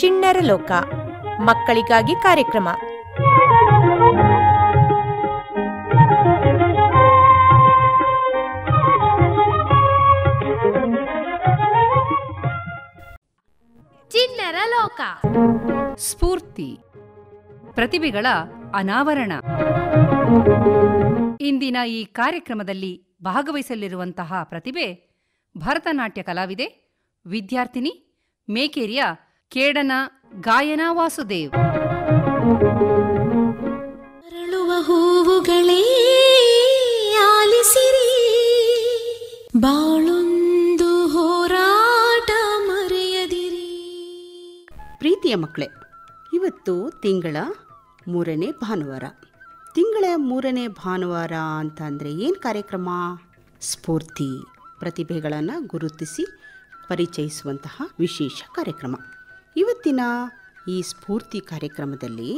ಚಿಣ್ಣರ ಲೋಕ ಮಕ್ಕಳಿಗಾಗಿ ಕಾರ್ಯಕ್ರಮ. ಚಿಣ್ಣರ ಲೋಕ. ಸ್ಫೂರ್ತಿ ಪ್ರತಿಭೆಗಳ ಅನಾವರಣ. ಇಂದಿನ ಈ ಕಾರ್ಯಕ್ರಮದಲ್ಲಿ ಭಾಗವಹಿಸಲಿರುವಂತಹ ಪ್ರತಿಭೆ ಭರತನಾಟ್ಯ ಕಲಾವಿದೆ, ವಿದ್ಯಾರ್ಥಿನಿ, ಮೇಕೇರಿಯ ಕೇಡನ ಗಾಯನ ವಾಸುದೇವ್. ಅರಳುವ ಹೂವುಗಳೇ ಆಲಿಸಿರಿ, ಬಾಳೊಂದು ಹೋರಾಟ ಮರೆಯದಿರಿ. ಪ್ರೀತಿಯ ಮಕ್ಕಳೇ, ಇವತ್ತು ತಿಂಗಳ 3ನೇ ಭಾನುವಾರ. ತಿಂಗಳ 3ನೇ ಭಾನುವಾರ ಅಂತ ಅಂದರೆ ಏನು ಕಾರ್ಯಕ್ರಮ? ಸ್ಫೂರ್ತಿ ಪ್ರತಿಭೆಗಳನ್ನು ಗುರುತಿಸಿ ಪರಿಚಯಿಸುವಂತಹ ವಿಶೇಷ ಕಾರ್ಯಕ್ರಮ. ಇವತ್ತಿನ ಈ ಸ್ಫೂರ್ತಿ ಕಾರ್ಯಕ್ರಮದಲ್ಲಿ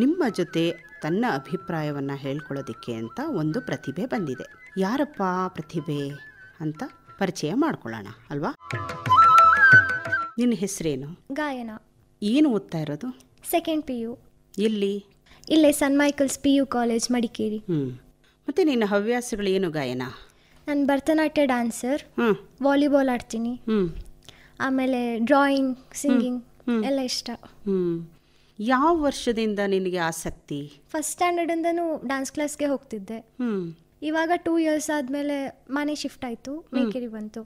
ನಿಮ್ಮ ಜೊತೆ ತನ್ನ ಅಭಿಪ್ರಾಯವನ್ನು ಹೇಳ್ಕೊಳ್ಳೋದಕ್ಕೆ ಅಂತ ಒಂದು ಪ್ರತಿಭೆ ಬಂದಿದೆ. ಯಾರಪ್ಪ ಪ್ರತಿಭೆ ಅಂತ ಪರಿಚಯ ಮಾಡ್ಕೊಳ್ಳೋಣ ಅಲ್ವಾ? ನಿನ್ನ ಹೆಸರೇನು? ಗಾಯನ. ಏನು ಓದ್ತಾ ಇರೋದು? Second PU. ಎಲ್ಲಿ? ಇಲ್ಲೇ ಸನ್ ಮೈಕಲ್ಸ್ PU ಕಾಲೇಜ್, ಮಡಿಕೇರಿ. ಮತ್ತು ನಿನ್ನ ಹವ್ಯಾಸಗಳು ಏನು ಗಾಯನ? ನಾನು ಭರತನಾಟ್ಯ ಡ್ಯಾನ್ಸರ್, ವಾಲಿಬಾಲ್ ಆಡ್ತೀನಿ, ಆಮೇಲೆ ಡ್ರಾಯಿಂಗ್, ಸಿಂಗಿಂಗ್ ಎಲ್ಲ ಇಷ್ಟ. ಯಾವ ವರ್ಷದಿಂದ ನಿನಗೆ ಆಸಕ್ತಿ? ಫಸ್ಟ್ ಸ್ಟ್ಯಾಂಡರ್ಡಿಂದನೂ ಡ್ಯಾನ್ಸ್ ಕ್ಲಾಸ್ಗೆ ಹೋಗ್ತಿದ್ದೆ. ಇವಾಗ 2 years ಆದಮೇಲೆ ಮನೆ ಶಿಫ್ಟ್ ಆಯಿತು, ಮೇಕೇರಿ ಬಂತು.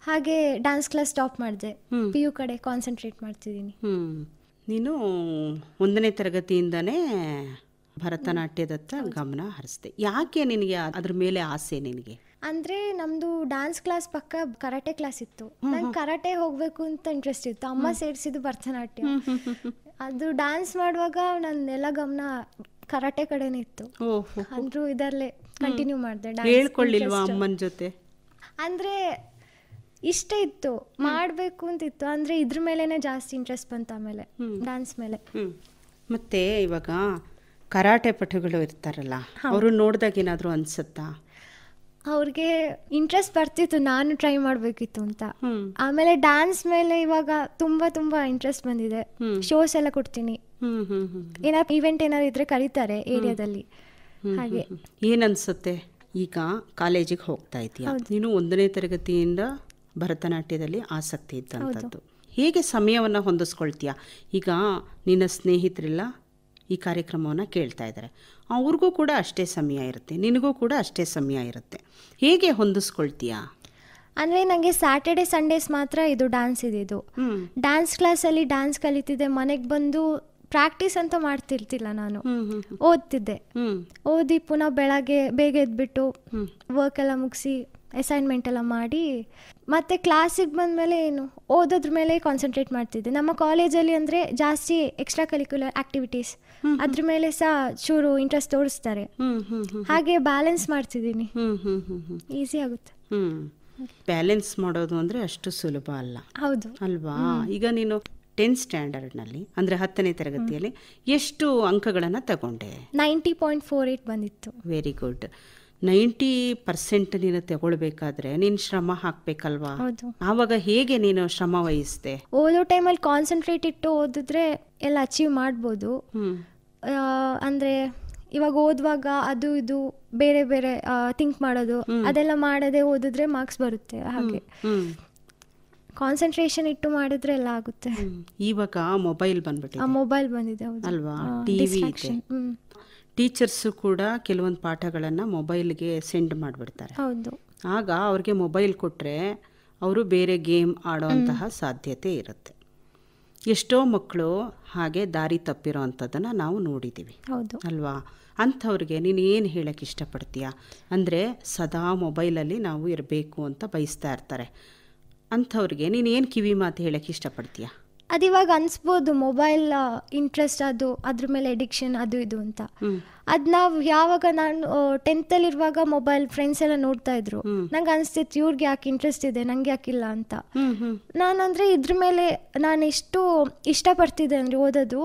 ಹಾಗೆ ಡ್ಯಾನ್ಸ್ ಕ್ಲಾಸ್ ಸ್ಟಾಪ್ ಮಾಡಿದೆ. PU ಕಡೆ ಕಾನ್ಸಂಟ್ರೇಟ್ ಮಾಡ್ತಿದ್ದೀನಿ. ನೀನು 1ನೇ ತರಗತಿಯಿಂದನೇ ಭರತನಾಟ್ಯದತ್ತ ಗಮನ ಹರಿಸ್ದೆ. ಯಾಕೆ ನಿನಗೆ ಅದ್ರ ಮೇಲೆ ಆಸೆ ನಿನಗೆ? ಅಂದರೆ ನಮ್ಮದು ಡ್ಯಾನ್ಸ್ ಕ್ಲಾಸ್ ಪಕ್ಕ ಕರಾಟೆ ಕ್ಲಾಸ್ ಇತ್ತು. ನಂಗೆ ಕರಾಟೆ ಹೋಗಬೇಕು ಅಂತ ಇಂಟ್ರೆಸ್ಟ್ ಇತ್ತು. ಅಮ್ಮ ಸೇರಿಸಿದ್ದು ಭರತನಾಟ್ಯ. ಅದು ಡ್ಯಾನ್ಸ್ ಮಾಡುವಾಗ ನನ್ನೆಲ್ಲ ಗಮನ ಕರಾಟೆ ಕಡೆನೇ ಇತ್ತು. ಅಂದರೂ ಇದರಲ್ಲೇ ಕಂಟಿನ್ಯೂ ಮಾಡಿದೆ. ಹೇಳ್ಕೊಳ್ಳಿಲ್ವಾ ಅಮ್ಮನ ಜೊತೆ? ಅಂದರೆ ಇಷ್ಟ ಇತ್ತು, ಮಾಡಬೇಕು ಅಂತಿತ್ತು. ಅಂದರೆ ಇದ್ರ ಮೇಲೇ ಜಾಸ್ತಿ ಇಂಟ್ರೆಸ್ಟ್ ಬಂತು ಆಮೇಲೆ ಡ್ಯಾನ್ಸ್ ಮೇಲೆ. ಮತ್ತು ಇವಾಗ ಕರಾಟೆ ಪಟುಗಳು ಇರ್ತಾರಲ್ಲ, ಅವರು ನೋಡಿದಾಗ ಏನಾದರೂ ಅನಿಸುತ್ತಾ? ಅವ್ರಿಗೆ ಇಂಟ್ರೆಸ್ಟ್ ಬರ್ತಿತ್ತು, ನಾನು ಟ್ರೈ ಮಾಡಬೇಕಿತ್ತು ಅಂತ. ಆಮೇಲೆ ಡ್ಯಾನ್ಸ್ ಮೇಲೆ ಇವಾಗ ತುಂಬ ಇಂಟ್ರೆಸ್ಟ್ ಬಂದಿದೆ. ಶೋಸ್ ಎಲ್ಲ ಕೊಡ್ತೀನಿ. ಏನಾದ್ರು ಇವೆಂಟ್ ಏನಾದ್ರು ಇದ್ರೆ ಕರೀತಾರೆ ಏರಿಯಾದಲ್ಲಿ. ಹಾಗೆ ಏನನ್ಸುತ್ತೆ? ಈಗ ಕಾಲೇಜಿಗೆ ಹೋಗ್ತಾ ಇದೆಯಾ ನೀನು? 1ನೇ ತರಗತಿಯಿಂದ ಭರತನಾಟ್ಯದಲ್ಲಿ ಆಸಕ್ತಿ ಇದ್ದಂಥದ್ದು. ಹೇಗೆ ಸಮಯವನ್ನು ಹೊಂದಿಸ್ಕೊಳ್ತೀಯ? ಈಗ ನಿನ್ನ ಸ್ನೇಹಿತರೆಲ್ಲ ಈ ಕಾರ್ಯಕ್ರಮವನ್ನು ಕೇಳ್ತಾ ಇದ್ದಾರೆ, ಅವ್ರಿಗೂ ಕೂಡ ಅಷ್ಟೇ ಸಮಯ ಇರುತ್ತೆ, ನಿನಗೂ ಕೂಡ ಅಷ್ಟೇ ಸಮಯ ಇರುತ್ತೆ. ಹೇಗೆ ಹೊಂದಿಸ್ಕೊಳ್ತೀಯಾ? ಅಂದರೆ ನನಗೆ ಸ್ಯಾಟರ್ಡೆ ಸಂಡೇಸ್ ಮಾತ್ರ ಇದು ಡ್ಯಾನ್ಸ್ ಇದಿದ್ದು. ಡ್ಯಾನ್ಸ್ ಕ್ಲಾಸಲ್ಲಿ ಡ್ಯಾನ್ಸ್ ಕಲಿತಿದ್ದೆ. ಮನೆಗೆ ಬಂದು ಪ್ರಾಕ್ಟೀಸ್ ಅಂತ ಮಾಡ್ತಿರ್ತಿಲ್ಲ, ನಾನು ಓದ್ತಿದ್ದೆ. ಓದಿ ಪುನಃ ಬೆಳಗ್ಗೆ ಬೇಗ ಎದ್ಬಿಟ್ಟು ವರ್ಕ್ ಎಲ್ಲ ಮುಗಿಸಿ ಅಸೈನ್ಮೆಂಟ್ ಎಲ್ಲ ಮಾಡಿ ಮತ್ತೆ ಕ್ಲಾಸಿಗೆ ಬಂದಮೇಲೆ ಏನು ಓದೋದ್ರ ಮೇಲೆ ಕಾನ್ಸಂಟ್ರೇಟ್ ಮಾಡ್ತಿದ್ದೆ. ನಮ್ಮ ಕಾಲೇಜಲ್ಲಿ ಅಂದರೆ ಜಾಸ್ತಿ ಎಕ್ಸ್ಟ್ರಾ ಕರಿಕ್ಯುಲರ್ ಆ್ಯಕ್ಟಿವಿಟೀಸ್ ಅದ್ರ ಮೇಲೆ ಸಹ ಚೂರು ಇಂಟ್ರೆಸ್ಟ್ ತೋರಿಸ್ತಾರೆ. ಹಾಗೆ ಬ್ಯಾಲೆನ್ಸ್ ಮಾಡ್ತಿದ್ದೀನಿ. ಈಸಿ ಆಗುತ್ತೆ. ಬ್ಯಾಲೆನ್ಸ್ ಮಾಡೋದು ಅಂದರೆ ಅಷ್ಟು ಸುಲಭ ಅಲ್ಲ. ಹೌದು ಅಲ್ವಾ? ಈಗ ನೀನು 10th ಸ್ಟ್ಯಾಂಡರ್ಡ್ನಲ್ಲಿ ಅಂದರೆ 10ನೇ ತರಗತಿಯಲ್ಲಿ ಎಷ್ಟು ಅಂಕಗಳನ್ನು ತಗೊಂಡೆ? 90.48 ಬಂದಿತ್ತು. Very good. 90% ನೀನು ತಗೊಳ್ಬೇಕಾದ್ರೆ ನೀನು ಶ್ರಮ ಹಾಕ್ಬೇಕಲ್ವಾ? ಆವಾಗ ಹೇಗೆ ನೀನು ಶ್ರಮ ವಹಿಸ್ದೆ? ಓದೋ ಟೈಮಲ್ಲಿ ಕಾನ್ಸಂಟ್ರೇಟ್ ಇಟ್ಟು ಓದಿದ್ರೆ ಎಲ್ಲ ಅಚೀವ್ ಮಾಡ್ಬೋದು. ಅಂದರೆ ಇವಾಗ ಓದುವಾಗ ಅದು ಇದು ಬೇರೆ ಬೇರೆ ಥಿಂಕ್ ಮಾಡೋದು ಅದೆಲ್ಲ ಮಾಡದೆ ಓದಿದ್ರೆ ಮಾರ್ಕ್ಸ್ ಬರುತ್ತೆ. ಹಾಗೆ ಕಾನ್ಸಂಟ್ರೇಷನ್ ಇಟ್ಟು ಮಾಡಿದ್ರೆ ಎಲ್ಲ ಆಗುತ್ತೆ. ಇವಾಗ ಮೊಬೈಲ್ ಬಂದ್ಬಿಟ್ಟಿದೆ. ಮೊಬೈಲ್ ಬಂದಿದೆ ಅಲ್ವಾ? ಟಿವಿ ಇದೆ. ಟೀಚರ್ಸು ಕೂಡ ಕೆಲವೊಂದು ಪಾಠಗಳನ್ನು ಮೊಬೈಲ್ಗೆ ಸೆಂಡ್ ಮಾಡಿಬಿಡ್ತಾರೆ. ಹೌದು. ಆಗ ಅವ್ರಿಗೆ ಮೊಬೈಲ್ ಕೊಟ್ಟರೆ ಅವರು ಬೇರೆ ಗೇಮ್ ಆಡೋವಂತಹ ಸಾಧ್ಯತೆ ಇರುತ್ತೆ. ಎಷ್ಟೋ ಮಕ್ಕಳು ಹಾಗೆ ದಾರಿ ತಪ್ಪಿರೋ ಅಂಥದ್ದನ್ನು ನಾವು ನೋಡಿದ್ದೀವಿ. ಹೌದು ಅಲ್ವಾ? ಅಂಥವ್ರಿಗೆ ನೀನು ಏನು ಹೇಳೋಕ್ಕೆ ಇಷ್ಟಪಡ್ತೀಯಾ? ಅಂದರೆ ಸದಾ ಮೊಬೈಲಲ್ಲಿ ನಾವು ಇರಬೇಕು ಅಂತ ಬಯಸ್ತಾ ಇರ್ತಾರೆ. ಅಂಥವ್ರಿಗೆ ನೀನು ಏನು ಕಿವಿ ಮಾತು ಹೇಳೋಕ್ಕೆ ಇಷ್ಟಪಡ್ತೀಯಾ? ಅದಿವಾಗ ಅನಿಸ್ಬೋದು ಮೊಬೈಲ್ ಇಂಟ್ರೆಸ್ಟ್ ಅದು ಅದ್ರ ಮೇಲೆ ಎಡಿಕ್ಷನ್ ಅದು ಇದು ಅಂತ. ಅದು ನಾವು ಯಾವಾಗ ನಾನು 10th ಇರುವಾಗ ಮೊಬೈಲ್ ಫ್ರೆಂಡ್ಸ್ ಎಲ್ಲ ನೋಡ್ತಾ ಇದ್ರು, ನಂಗೆ ಅನಿಸ್ತಿತ್ತು ಇವ್ರಿಗೆ ಯಾಕೆ ಇಂಟ್ರೆಸ್ಟ್ ಇದೆ ನಂಗೆ ಯಾಕಿಲ್ಲ ಅಂತ. ನಾನಂದರೆ ಇದ್ರ ಮೇಲೆ ನಾನು ಎಷ್ಟು ಇಷ್ಟಪಡ್ತಿದ್ದೆ ಅಂದರೆ ಓದೋದು,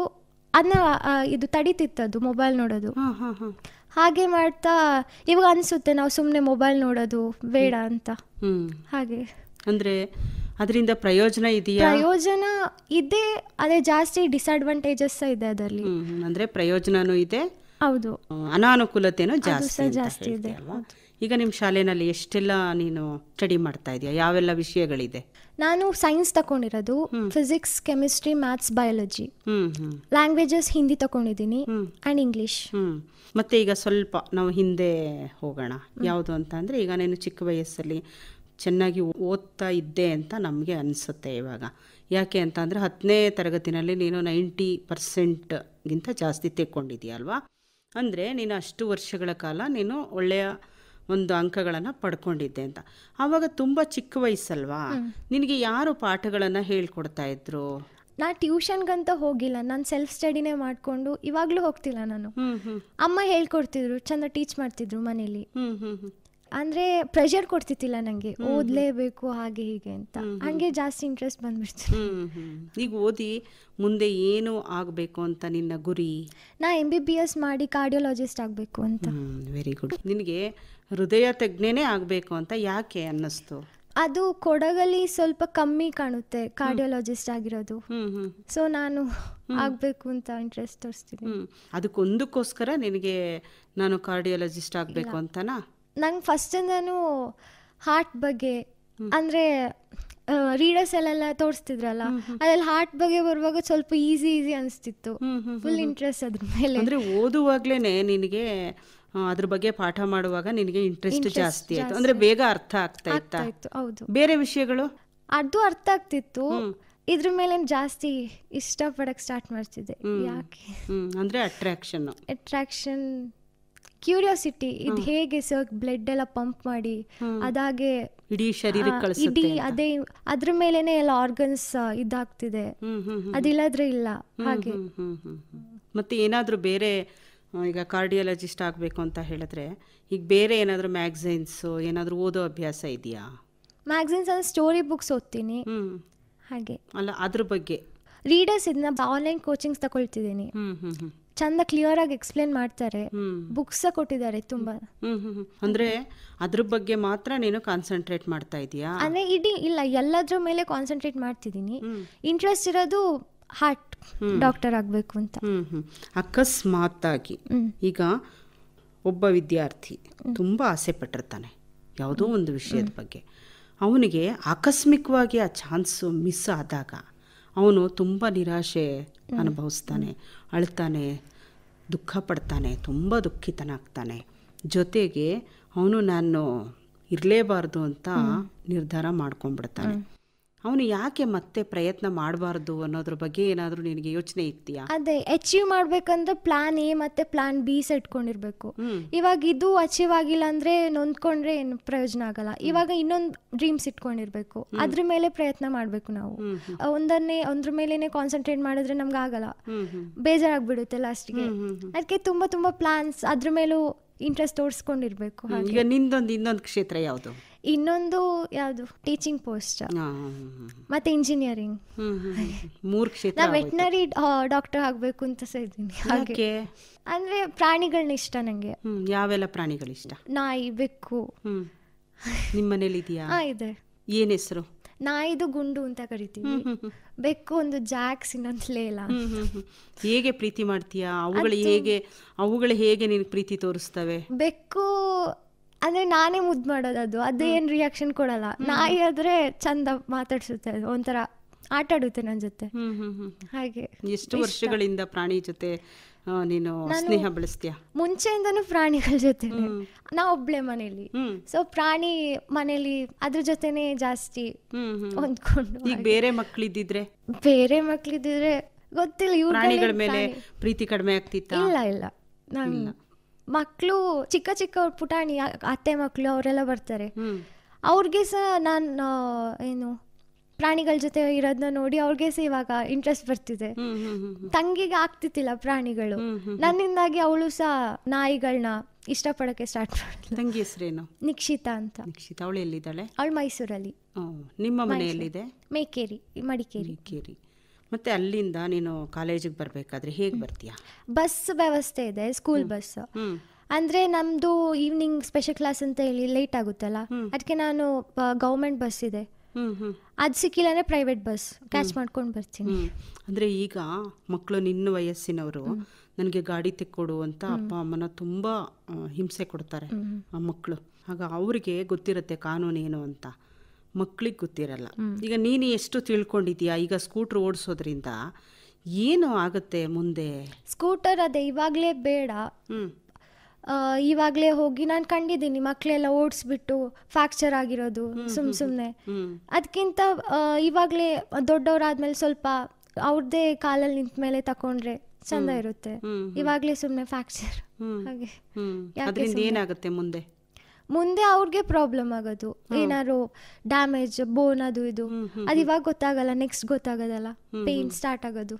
ಅದನ್ನ ಇದು ತಡೀತಿತ್ತದು ಮೊಬೈಲ್ ನೋಡೋದು. ಹಾಗೆ ಮಾಡ್ತಾ ಇವಾಗ ಅನಿಸುತ್ತೆ ನಾವು ಸುಮ್ಮನೆ ಮೊಬೈಲ್ ನೋಡೋದು ಬೇಡ ಅಂತ. ಹಾಗೆ ಅಂದರೆ ಅದರಿಂದ ಪ್ರಯೋಜನ ಇದೆಯಾ? ಪ್ರಯೋಜನ ಇದೆ, ಅದೇ ಜಾಸ್ತಿ ಡಿಸ್ಅಡ್ವಾಂಟೇಜಸ್ ಇದೆ ಅದರಲ್ಲಿ. ಅಂದರೆ ಪ್ರಯೋಜನನೂ ಇದೆ, ಹೌದು, ಅನಾನುಕೂಲತೆನೂ ಜಾಸ್ತಿ ಇದೆ ಅಲ್ವಾ? ಈಗ ನಿಮ್ಮ ಶಾಲೆಯಲ್ಲಿ ಎಷ್ಟೆಲ್ಲ ನೀನು ಸ್ಟಡಿ ಮಾಡ್ತಾ ಇದೆಯಾ? ಯಾವೆಲ್ಲ ವಿಷಯಗಳಿದೆ? ನಾನು ಸೈನ್ಸ್ ತಗೊಂಡಿರೋದು, physics, chemistry, maths, biology. Languages Hindi ತಗೊಂಡಿದ್ದೀನಿ ಆ್ಯಂಡ್ ಇಂಗ್ಲೀಷ್. ಮತ್ತು ಈಗ ಸ್ವಲ್ಪ ನಾವು ಹಿಂದೆ ಹೋಗೋಣ. ಯಾವುದು ಅಂತ ಅಂದರೆ, ಈಗ ನೀನು ಚಿಕ್ಕ ವಯಸ್ಸಲ್ಲಿ ಚೆನ್ನಾಗಿ ಓದ್ತಾ ಇದ್ದೆ ಅಂತ ನಮಗೆ ಅನಿಸುತ್ತೆ ಇವಾಗ. ಯಾಕೆ ಅಂತ ಅಂದರೆ 10ನೇ ತರಗತಿನಲ್ಲಿ ನೀನು 90% ಜಾಸ್ತಿ ತೆಕ್ಕೊಂಡಿದ್ದೀಯ ಅಲ್ವಾ? ಅಂದರೆ ನೀನು ಅಷ್ಟು ವರ್ಷಗಳ ಕಾಲ ನೀನು ಒಳ್ಳೆಯ ಒಂದು ಅಂಕಗಳನ್ನು ಪಡ್ಕೊಂಡಿದ್ದೆ ಅಂತ. ಆವಾಗ ತುಂಬ ಚಿಕ್ಕ ವಯಸ್ಸಲ್ವಾ, ನಿನಗೆ ಯಾರು ಪಾಠಗಳನ್ನು ಹೇಳ್ಕೊಡ್ತಾ ಇದ್ರು? ನಾ ಟ್ಯೂಷನ್ಗಂತ ಹೋಗಿಲ್ಲ, ನಾನು ಸೆಲ್ಫ್ ಸ್ಟಡಿನೇ ಮಾಡಿಕೊಂಡು ಇವಾಗಲೂ ಹೋಗ್ತಿಲ್ಲ ನಾನು. ಅಮ್ಮ ಹೇಳ್ಕೊಡ್ತಿದ್ರು, ಚೆಂದ ಟೀಚ್ ಮಾಡ್ತಿದ್ರು ಮನೇಲಿ. ಅಂದರೆ ಪ್ರೆಷರ್ ಕೊಡ್ತಿತ್ತಿಲ್ಲ ನನಗೆ, ಓದಲೇಬೇಕು ಹಾಗೆ ಹೀಗೆ ಅಂತ. ಹಾಗೆ ಜಾಸ್ತಿ ಇಂಟ್ರೆಸ್ಟ್ ಬಂದ್ಬಿಡ್ತು. ಈಗ ಓದಿ ಮುಂದೆ ಏನು ಆಗಬೇಕು ಅಂತ ನಿನ್ನ ಗುರಿ? ನಾ MBBS ಮಾಡಿ ಕಾರ್ಡಿಯೋಲಜಿಸ್ಟ್ ಆಗಬೇಕು ಅಂತ. Very good. ನಿನಗೆ ಹೃದಯ ತಜ್ಞನೇ ಆಗಬೇಕು ಅಂತ ಯಾಕೆ ಅನ್ನಿಸ್ತು? ಅದು ಕೊಡಗಲ್ಲಿ ಸ್ವಲ್ಪ ಕಮ್ಮಿ ಕಾಣುತ್ತೆ ಕಾರ್ಡಿಯೋಲಜಿಸ್ಟ್ ಆಗಿರೋದು. ಸೊ ನಾನು ಆಗಬೇಕು ಅಂತ ಇಂಟ್ರೆಸ್ಟ್ ತೋರಿಸ್ತೀನಿ. ಅದಕ್ಕೊಂದಕ್ಕೋಸ್ಕರ ನಿನಗೆ ನಾನು ಕಾರ್ಡಿಯೋಲಜಿಸ್ಟ್ ಆಗಬೇಕು ಅಂತನಾ? ನಂಗೆ ಫಸ್ಟಿಂದನೂ ಹಾರ್ಟ್ ಬಗ್ಗೆ, ಅಂದರೆ ರೀಡರ್ಸ್ ಎಲ್ಲ ತೋರಿಸ್ತಿದ್ರಲ್ಲ, ಅದ್ರಲ್ಲಿ ಹಾರ್ಟ್ ಬಗ್ಗೆ ಬರುವಾಗ ಸ್ವಲ್ಪ ಈಸಿ ಅನಿಸ್ತಿತ್ತು. ಫುಲ್ ಇಂಟ್ರೆಸ್ಟ್ ಅದ್ರ ಮೇಲೆ. ಅಂದರೆ ಓದುವಾಗ್ಲೇ ನಿನಗೆ ಅದ್ರ ಬಗ್ಗೆ ಪಾಠ ಮಾಡುವಾಗ ನಿನಗೆ ಇಂಟ್ರೆಸ್ಟ್ ಜಾಸ್ತಿ ಆಯಿತು, ಅಂದರೆ ಬೇಗ ಅರ್ಥ ಆಗ್ತಾ ಇತ್ತು. ಹೌದು. ಬೇರೆ ವಿಷಯಗಳು ಅದು ಅರ್ಥ ಆಗ್ತಿತ್ತು, ಇದ್ರ ಮೇಲೆ ಜಾಸ್ತಿ ಇಷ್ಟಪಡಕ್ಕೆ ಸ್ಟಾರ್ಟ್ ಮಾಡ್ತಿದ್ದೆ. ಯಾಕೆ ಅಂದರೆ ಅಟ್ರಾಕ್ಷನ್, ಕ್ಯೂರಿಯಾಸಿಟಿ. ಇದು ಹೇಗೆ ಬ್ಲಡ್ ಎಲ್ಲ ಪಂಪ್ ಮಾಡಿ ಅದಾಗೆ ಇಡೀ ಶರೀರಕ್ಕೆ ಅದೇ ಅದ್ರ ಮೇಲೇನೆ ಎಲ್ಲ ಆರ್ಗನ್ಸ್ ಇದಾಗ್ತಿದೆ, ಅದಿಲ್ಲದ್ರೆ ಇಲ್ಲ ಹಾಗೆ. ಮತ್ತೆ ಏನಾದರೂ ಬೇರೆ, ಈಗ ಕಾರ್ಡಿಯಾಲಜಿಸ್ಟ್ ಆಗಬೇಕು ಅಂತ ಹೇಳಿದ್ರೆ ಈಗ ಬೇರೆ ಏನಾದರೂ ಮ್ಯಾಗಝೈನ್ಸು ಏನಾದರೂ ಓದೋ ಅಭ್ಯಾಸ ಇದೆಯಾ? ಮ್ಯಾಗಝೈನ್ಸ್ ಅಂದರೆ ಸ್ಟೋರಿ ಬುಕ್ಸ್ ಓದ್ತೀನಿ ಹಾಗೆ. ಅಲ್ಲ, ಅದ್ರ ಬಗ್ಗೆ ರೀಡರ್ಸ್ ಇದನ್ನ ಆನ್ಲೈನ್ ಕೋಚಿಂಗ್ಸ್ ತಗೊಳ್ತಿದ್ದೀನಿ. ಚಂದ ಕ್ಲಿಯರ್ ಆಗಿ ಎಕ್ಸ್ಪ್ಲೇನ್ ಮಾಡ್ತಾರೆ, ಬುಕ್ಸ್ ಕೊಟ್ಟಿದ್ದಾರೆ ತುಂಬಾ. ಅಂದ್ರೆ ಅದ್ರ ಬಗ್ಗೆ ಮಾತ್ರ ನೀನು ಕಾನ್ಸಂಟ್ರೇಟ್ ಮಾಡ್ತಾ ಇದೀಯಾ? ಅಂದ್ರೆ ಇಡೀ ಇಲ್ಲ, ಎಲ್ಲದ್ರ ಮೇಲೆ ಕಾನ್ಸಂಟ್ರೇಟ್ ಮಾಡ್ತಿದ್ದೀನಿ. ಇಂಟ್ರೆಸ್ಟ್ ಇರೋದು ಹಾರ್ಟ್ ಡಾಕ್ಟರ್ ಆಗಬೇಕು ಅಂತ. ಅಕಸ್ಮಾತ್ತಾಗಿ ಈಗ ಒಬ್ಬ ವಿದ್ಯಾರ್ಥಿ ತುಂಬ ಆಸೆ ಪಟ್ಟಿರ್ತಾನೆ ಯಾವುದೋ ಒಂದು ವಿಷಯದ ಬಗ್ಗೆ, ಅವನಿಗೆ ಆಕಸ್ಮಿಕವಾಗಿ ಆ ಚಾನ್ಸು ಮಿಸ್ ಆದಾಗ ಅವನು ತುಂಬ ನಿರಾಶೆ ಅನುಭವಿಸ್ತಾನೆ, ಅಳ್ತಾನೆ, ದುಃಖ ಪಡ್ತಾನೆ, ತುಂಬ ದುಃಖಿತನಾಗ್ತಾನೆ. ಜೊತೆಗೆ ಅವನು ನಾನು ಇರಲೇಬಾರ್ದು ಅಂತ ನಿರ್ಧಾರ ಮಾಡ್ಕೊಂಡ್ಬಿಡ್ತಾನೆ. ಅವನು ಯಾಕೆ ಮತ್ತೆ ಪ್ರಯತ್ನ ಮಾಡಬಾರ್ದು ಅನ್ನೋದ್ರ ಬಗ್ಗೆ ಏನಾದರೂ ನಿನಗೆ ಯೋಚನೆ ಇತ್ತೀಯಾ? ಅದೇ ಅಚೀವ್ ಮಾಡ್ಬೇಕಂದ್ರೆ ಪ್ಲಾನ್ ಎ ಮತ್ತೆ ಪ್ಲಾನ್ ಬಿ ಇಟ್ಕೊಂಡಿರ್ಬೇಕು. ಇವಾಗ ಇದು ಅಚೀವ್ ಆಗಿಲ್ಲ ಅಂದ್ರೆ ನೊಂದ್ಕೊಂಡ್ರೆ ಏನು ಪ್ರಯೋಜನ ಆಗಲ್ಲ. ಇವಾಗ ಇನ್ನೊಂದು ಡ್ರೀಮ್ಸ್ ಇಟ್ಕೊಂಡಿರ್ಬೇಕು, ಅದ್ರ ಮೇಲೆ ಪ್ರಯತ್ನ ಮಾಡ್ಬೇಕು. ನಾವು ಒಂದ್ರ ಮೇಲೇನೆ ಕಾನ್ಸಂಟ್ರೇಟ್ ಮಾಡಿದ್ರೆ ನಮ್ಗೆ ಆಗಲ್ಲ, ಬೇಜಾರಾಗ್ಬಿಡುತ್ತೆ ಲಾಸ್ಟ್ಗೆ. ಅದಕ್ಕೆ ತುಂಬಾ ತುಂಬಾ ಪ್ಲಾನ್ಸ್, ಅದ್ರ ಮೇಲೂ ಇಂಟ್ರೆಸ್ಟ್ ತೋರಿಸ್ಕೊಂಡಿರ್ಬೇಕು. ಈಗ ಇನ್ನೊಂದು ಕ್ಷೇತ್ರ ಯಾವುದು? ಇನ್ನೊಂದು ಯಾವುದು, ಟೀಚಿಂಗ್ ಪೋಸ್ಟ್ ಮತ್ತೆ ಇಂಜಿನಿಯರಿಂಗ್. 3 ಕ್ಷೇತ್ರ. ನಾ ವೆಟನರಿ ಡಾಕ್ಟರ್ ಆಗ್ಬೇಕು ಅಂತ ಇದ್ದೀನಿ. ಹಾಗೆ ಅಂದ್ರೆ ಪ್ರಾಣಿಗಳನ್ನ ಇಷ್ಟ ನಂಗೆ. ಯಾವೆಲ್ಲ ಪ್ರಾಣಿಗಳಿಷ್ಟ? ನಾಯಿ, ಬೆಕ್ಕು. ನಿಮ್ಮ ಮನೇಲಿ ಇದೆಯಾ? ಇದೆ. ಏನ್ ಹೆಸರು? ನಾಯಿದು ಗುಂಡು ಅಂತ ಕರಿತೀವಿ, ಬೆಕ್ಕು ಒಂದು ಜಾಕ್ಸ್, ಇನ್ನೊಂದು ಲೇಲ. ಹೇಗೆ ಪ್ರೀತಿ ಮಾಡ್ತೀಯಾ? ಅವುಗಳು ಹೇಗೆ ನಿನ್ ಪ್ರೀತಿ ತೋರಿಸ್ತವೆ? ಬೆಕ್ಕು ಅಂದ್ರೆ ನಾನೇ ಮುದ್ದು ಮಾಡೋದು, ಅದೇನು ರಿಯಾಕ್ಷನ್ ಕೊಡಲ್ಲ. ನಾಯಿ ಆದ್ರೆ ಚಂದ ಮಾತಾಡ್ಸುತ್ತೆ, ಒಂಥರ ಆಟ ಆಡುತ್ತೆ ನನ್ನ ಜೊತೆ. ಹಾಗೆ. ಎಷ್ಟು ವರ್ಷಗಳಿಂದ ಪ್ರಾಣಿ ಜೊತೆ ನೀನು ಸ್ನೇಹ ಬೆಳೆಸ್ತೀಯಾ? ಮುಂಚೆಯಿಂದನೂ ಪ್ರಾಣಿಗಳ ಜೊತೆ. ನಾ ಒಬ್ಳೆ ಮನೇಲಿ, ಸೊ ಪ್ರಾಣಿ ಮನೇಲಿ ಅದ್ರ ಜೊತೆನೆ ಜಾಸ್ತಿ ಹೊಂದ್ಕೊಂಡು. ಈಗ ಬೇರೆ ಮಕ್ಕಳಿದ್ದಿದ್ರೆ ಗೊತ್ತಿಲ್ಲ, ಪ್ರಾಣಿಗಳ ಮೇಲೆ ಪ್ರೀತಿ ಕಡಿಮೆ ಆಗ್ತಿತ್ತ? ಇಲ್ಲ ನಾನು ಮಕ್ಕಳು ಚಿಕ್ಕ ಚಿಕ್ಕ ಪುಟಾಣಿ ಅತ್ತೆ ಮಕ್ಕಳು ಅವರೆಲ್ಲ ಬರ್ತಾರೆ, ಅವ್ರಿಗೆ ಸಹ ನಾನು ಏನು ಪ್ರಾಣಿಗಳ ಜೊತೆ ಇರೋದನ್ನ ನೋಡಿ ಅವ್ರಿಗೆ ಸಹ ಇವಾಗ ಇಂಟ್ರೆಸ್ಟ್ ಬರ್ತಿದೆ. ತಂಗಿಗೆ ಆಗ್ತಿತ್ತಿಲ್ಲ ಪ್ರಾಣಿಗಳು, ನನ್ನಿಂದಾಗಿ ಅವಳು ಸಹ ನಾಯಿಗಳನ್ನ ಇಷ್ಟಪಡಕ್ಕೆ ಸ್ಟಾರ್ಟ್ ಮಾಡಿದ್ಲು. ತಂಗಿ ಹೆಸರೇನು? ನಿಕ್ಷಿತಾ ಅಂತ. ನಿಕ್ಷಿತಾ, ಅವಳು ಎಲ್ಲಿದ್ದಾಳೆ? ಅವಳು ಮೈಸೂರಲ್ಲಿ. ನಿಮ್ಮ ಮನೆಯಲ್ಲಿದೆ? ಮೇಕೇರಿ, ಮಡಿಕೇರಿ. ಮತ್ತೆ ಅಲ್ಲಿಂದ ನೀನು ಕಾಲೇಜಿಗೆ ಬರಬೇಕಾದ್ರೆ ಹೇಗೆ ಬರ್ತೀಯಾ? ಬಸ್ ವ್ಯವಸ್ಥೆ ಇದೆ, ಸ್ಕೂಲ್ ಬಸ್. ಅಂದರೆ ನಮ್ಮದು ಈವ್ನಿಂಗ್ ಸ್ಪೆಷಲ್ ಕ್ಲಾಸ್ ಅಂತ ಹೇಳಿ ಲೇಟ್ ಆಗುತ್ತಲ್ಲ, ಅದಕ್ಕೆ ನಾನು ಗೌರ್ಮೆಂಟ್ ಬಸ್ ಇದೆ, ಅದು ಸಿಕ್ಕಿಲ್ಲ ಅಂದರೆ ಪ್ರೈವೇಟ್ ಬಸ್ ಕ್ಯಾಚ್ ಮಾಡ್ಕೊಂಡು ಬರ್ತೀನಿ. ಅಂದರೆ ಈಗ ಮಕ್ಕಳು ನಿನ್ನ ವಯಸ್ಸಿನವರು ನನಗೆ ಗಾಡಿ ತೆಕ್ಕೊಡು ಅಂತ ಅಪ್ಪ ಅಮ್ಮನ ತುಂಬ ಹಿಂಸೆ ಕೊಡ್ತಾರೆ ಆ ಮಕ್ಕಳು. ಆಗ ಅವ್ರಿಗೆ ಗೊತ್ತಿರುತ್ತೆ ಕಾನೂನೇನು ಅಂತ, ಮಕ್ಕಳಿಗೆ ಗೊತ್ತಿರಲ್ಲ. ಈಗ ನೀನು ಎಷ್ಟು ತಿಳ್ಕೊಂಡಿದ್ಯಾ ಈಗ ಸ್ಕೂಟ್ರ್ ಓಡಿಸೋದ್ರಿಂದ ಏನು ಆಗುತ್ತೆ ಮುಂದೆ? ಸ್ಕೂಟರ್ ಅದೇ ಇವಾಗಲೇ ಬೇಡ, ಇವಾಗಲೇ ಹೋಗಿ ನಾನು ಕಂಡಿದ್ದೀನಿ ಮಕ್ಕಳೆಲ್ಲ ಓಡಿಸ್ಬಿಟ್ಟು ಫ್ರ್ಯಾಕ್ಚರ್ ಆಗಿರೋದು ಸುಮ್ಮನೆ. ಅದಕ್ಕಿಂತ ಇವಾಗಲೇ ದೊಡ್ಡವರಾದ್ಮೇಲೆ ಸ್ವಲ್ಪ ಅವ್ರದ್ದೇ ಕಾಲಲ್ಲಿ ನಿಂತ ಮೇಲೆ ತಕೊಂಡ್ರೆ ಚಂದ ಇರುತ್ತೆ. ಇವಾಗಲೇ ಸುಮ್ಮನೆ ಫ್ರ್ಯಾಕ್ಚರ್ ಹಾಗೆ ಏನಾಗುತ್ತೆ ಮುಂದೆ? ಮುಂದೆ ಅವ್ರಿಗೆ ಪ್ರಾಬ್ಲಮ್ ಆಗೋದು, ಏನಾದ್ರು ಡ್ಯಾಮೇಜ್ ಬೋನ್ ಅದು ಇದು, ಅದು ಇವಾಗ ಗೊತ್ತಾಗಲ್ಲ, ನೆಕ್ಸ್ಟ್ ಗೊತ್ತಾಗೋದಲ್ಲ, ಪೇನ್ ಸ್ಟಾರ್ಟ್ ಆಗೋದು.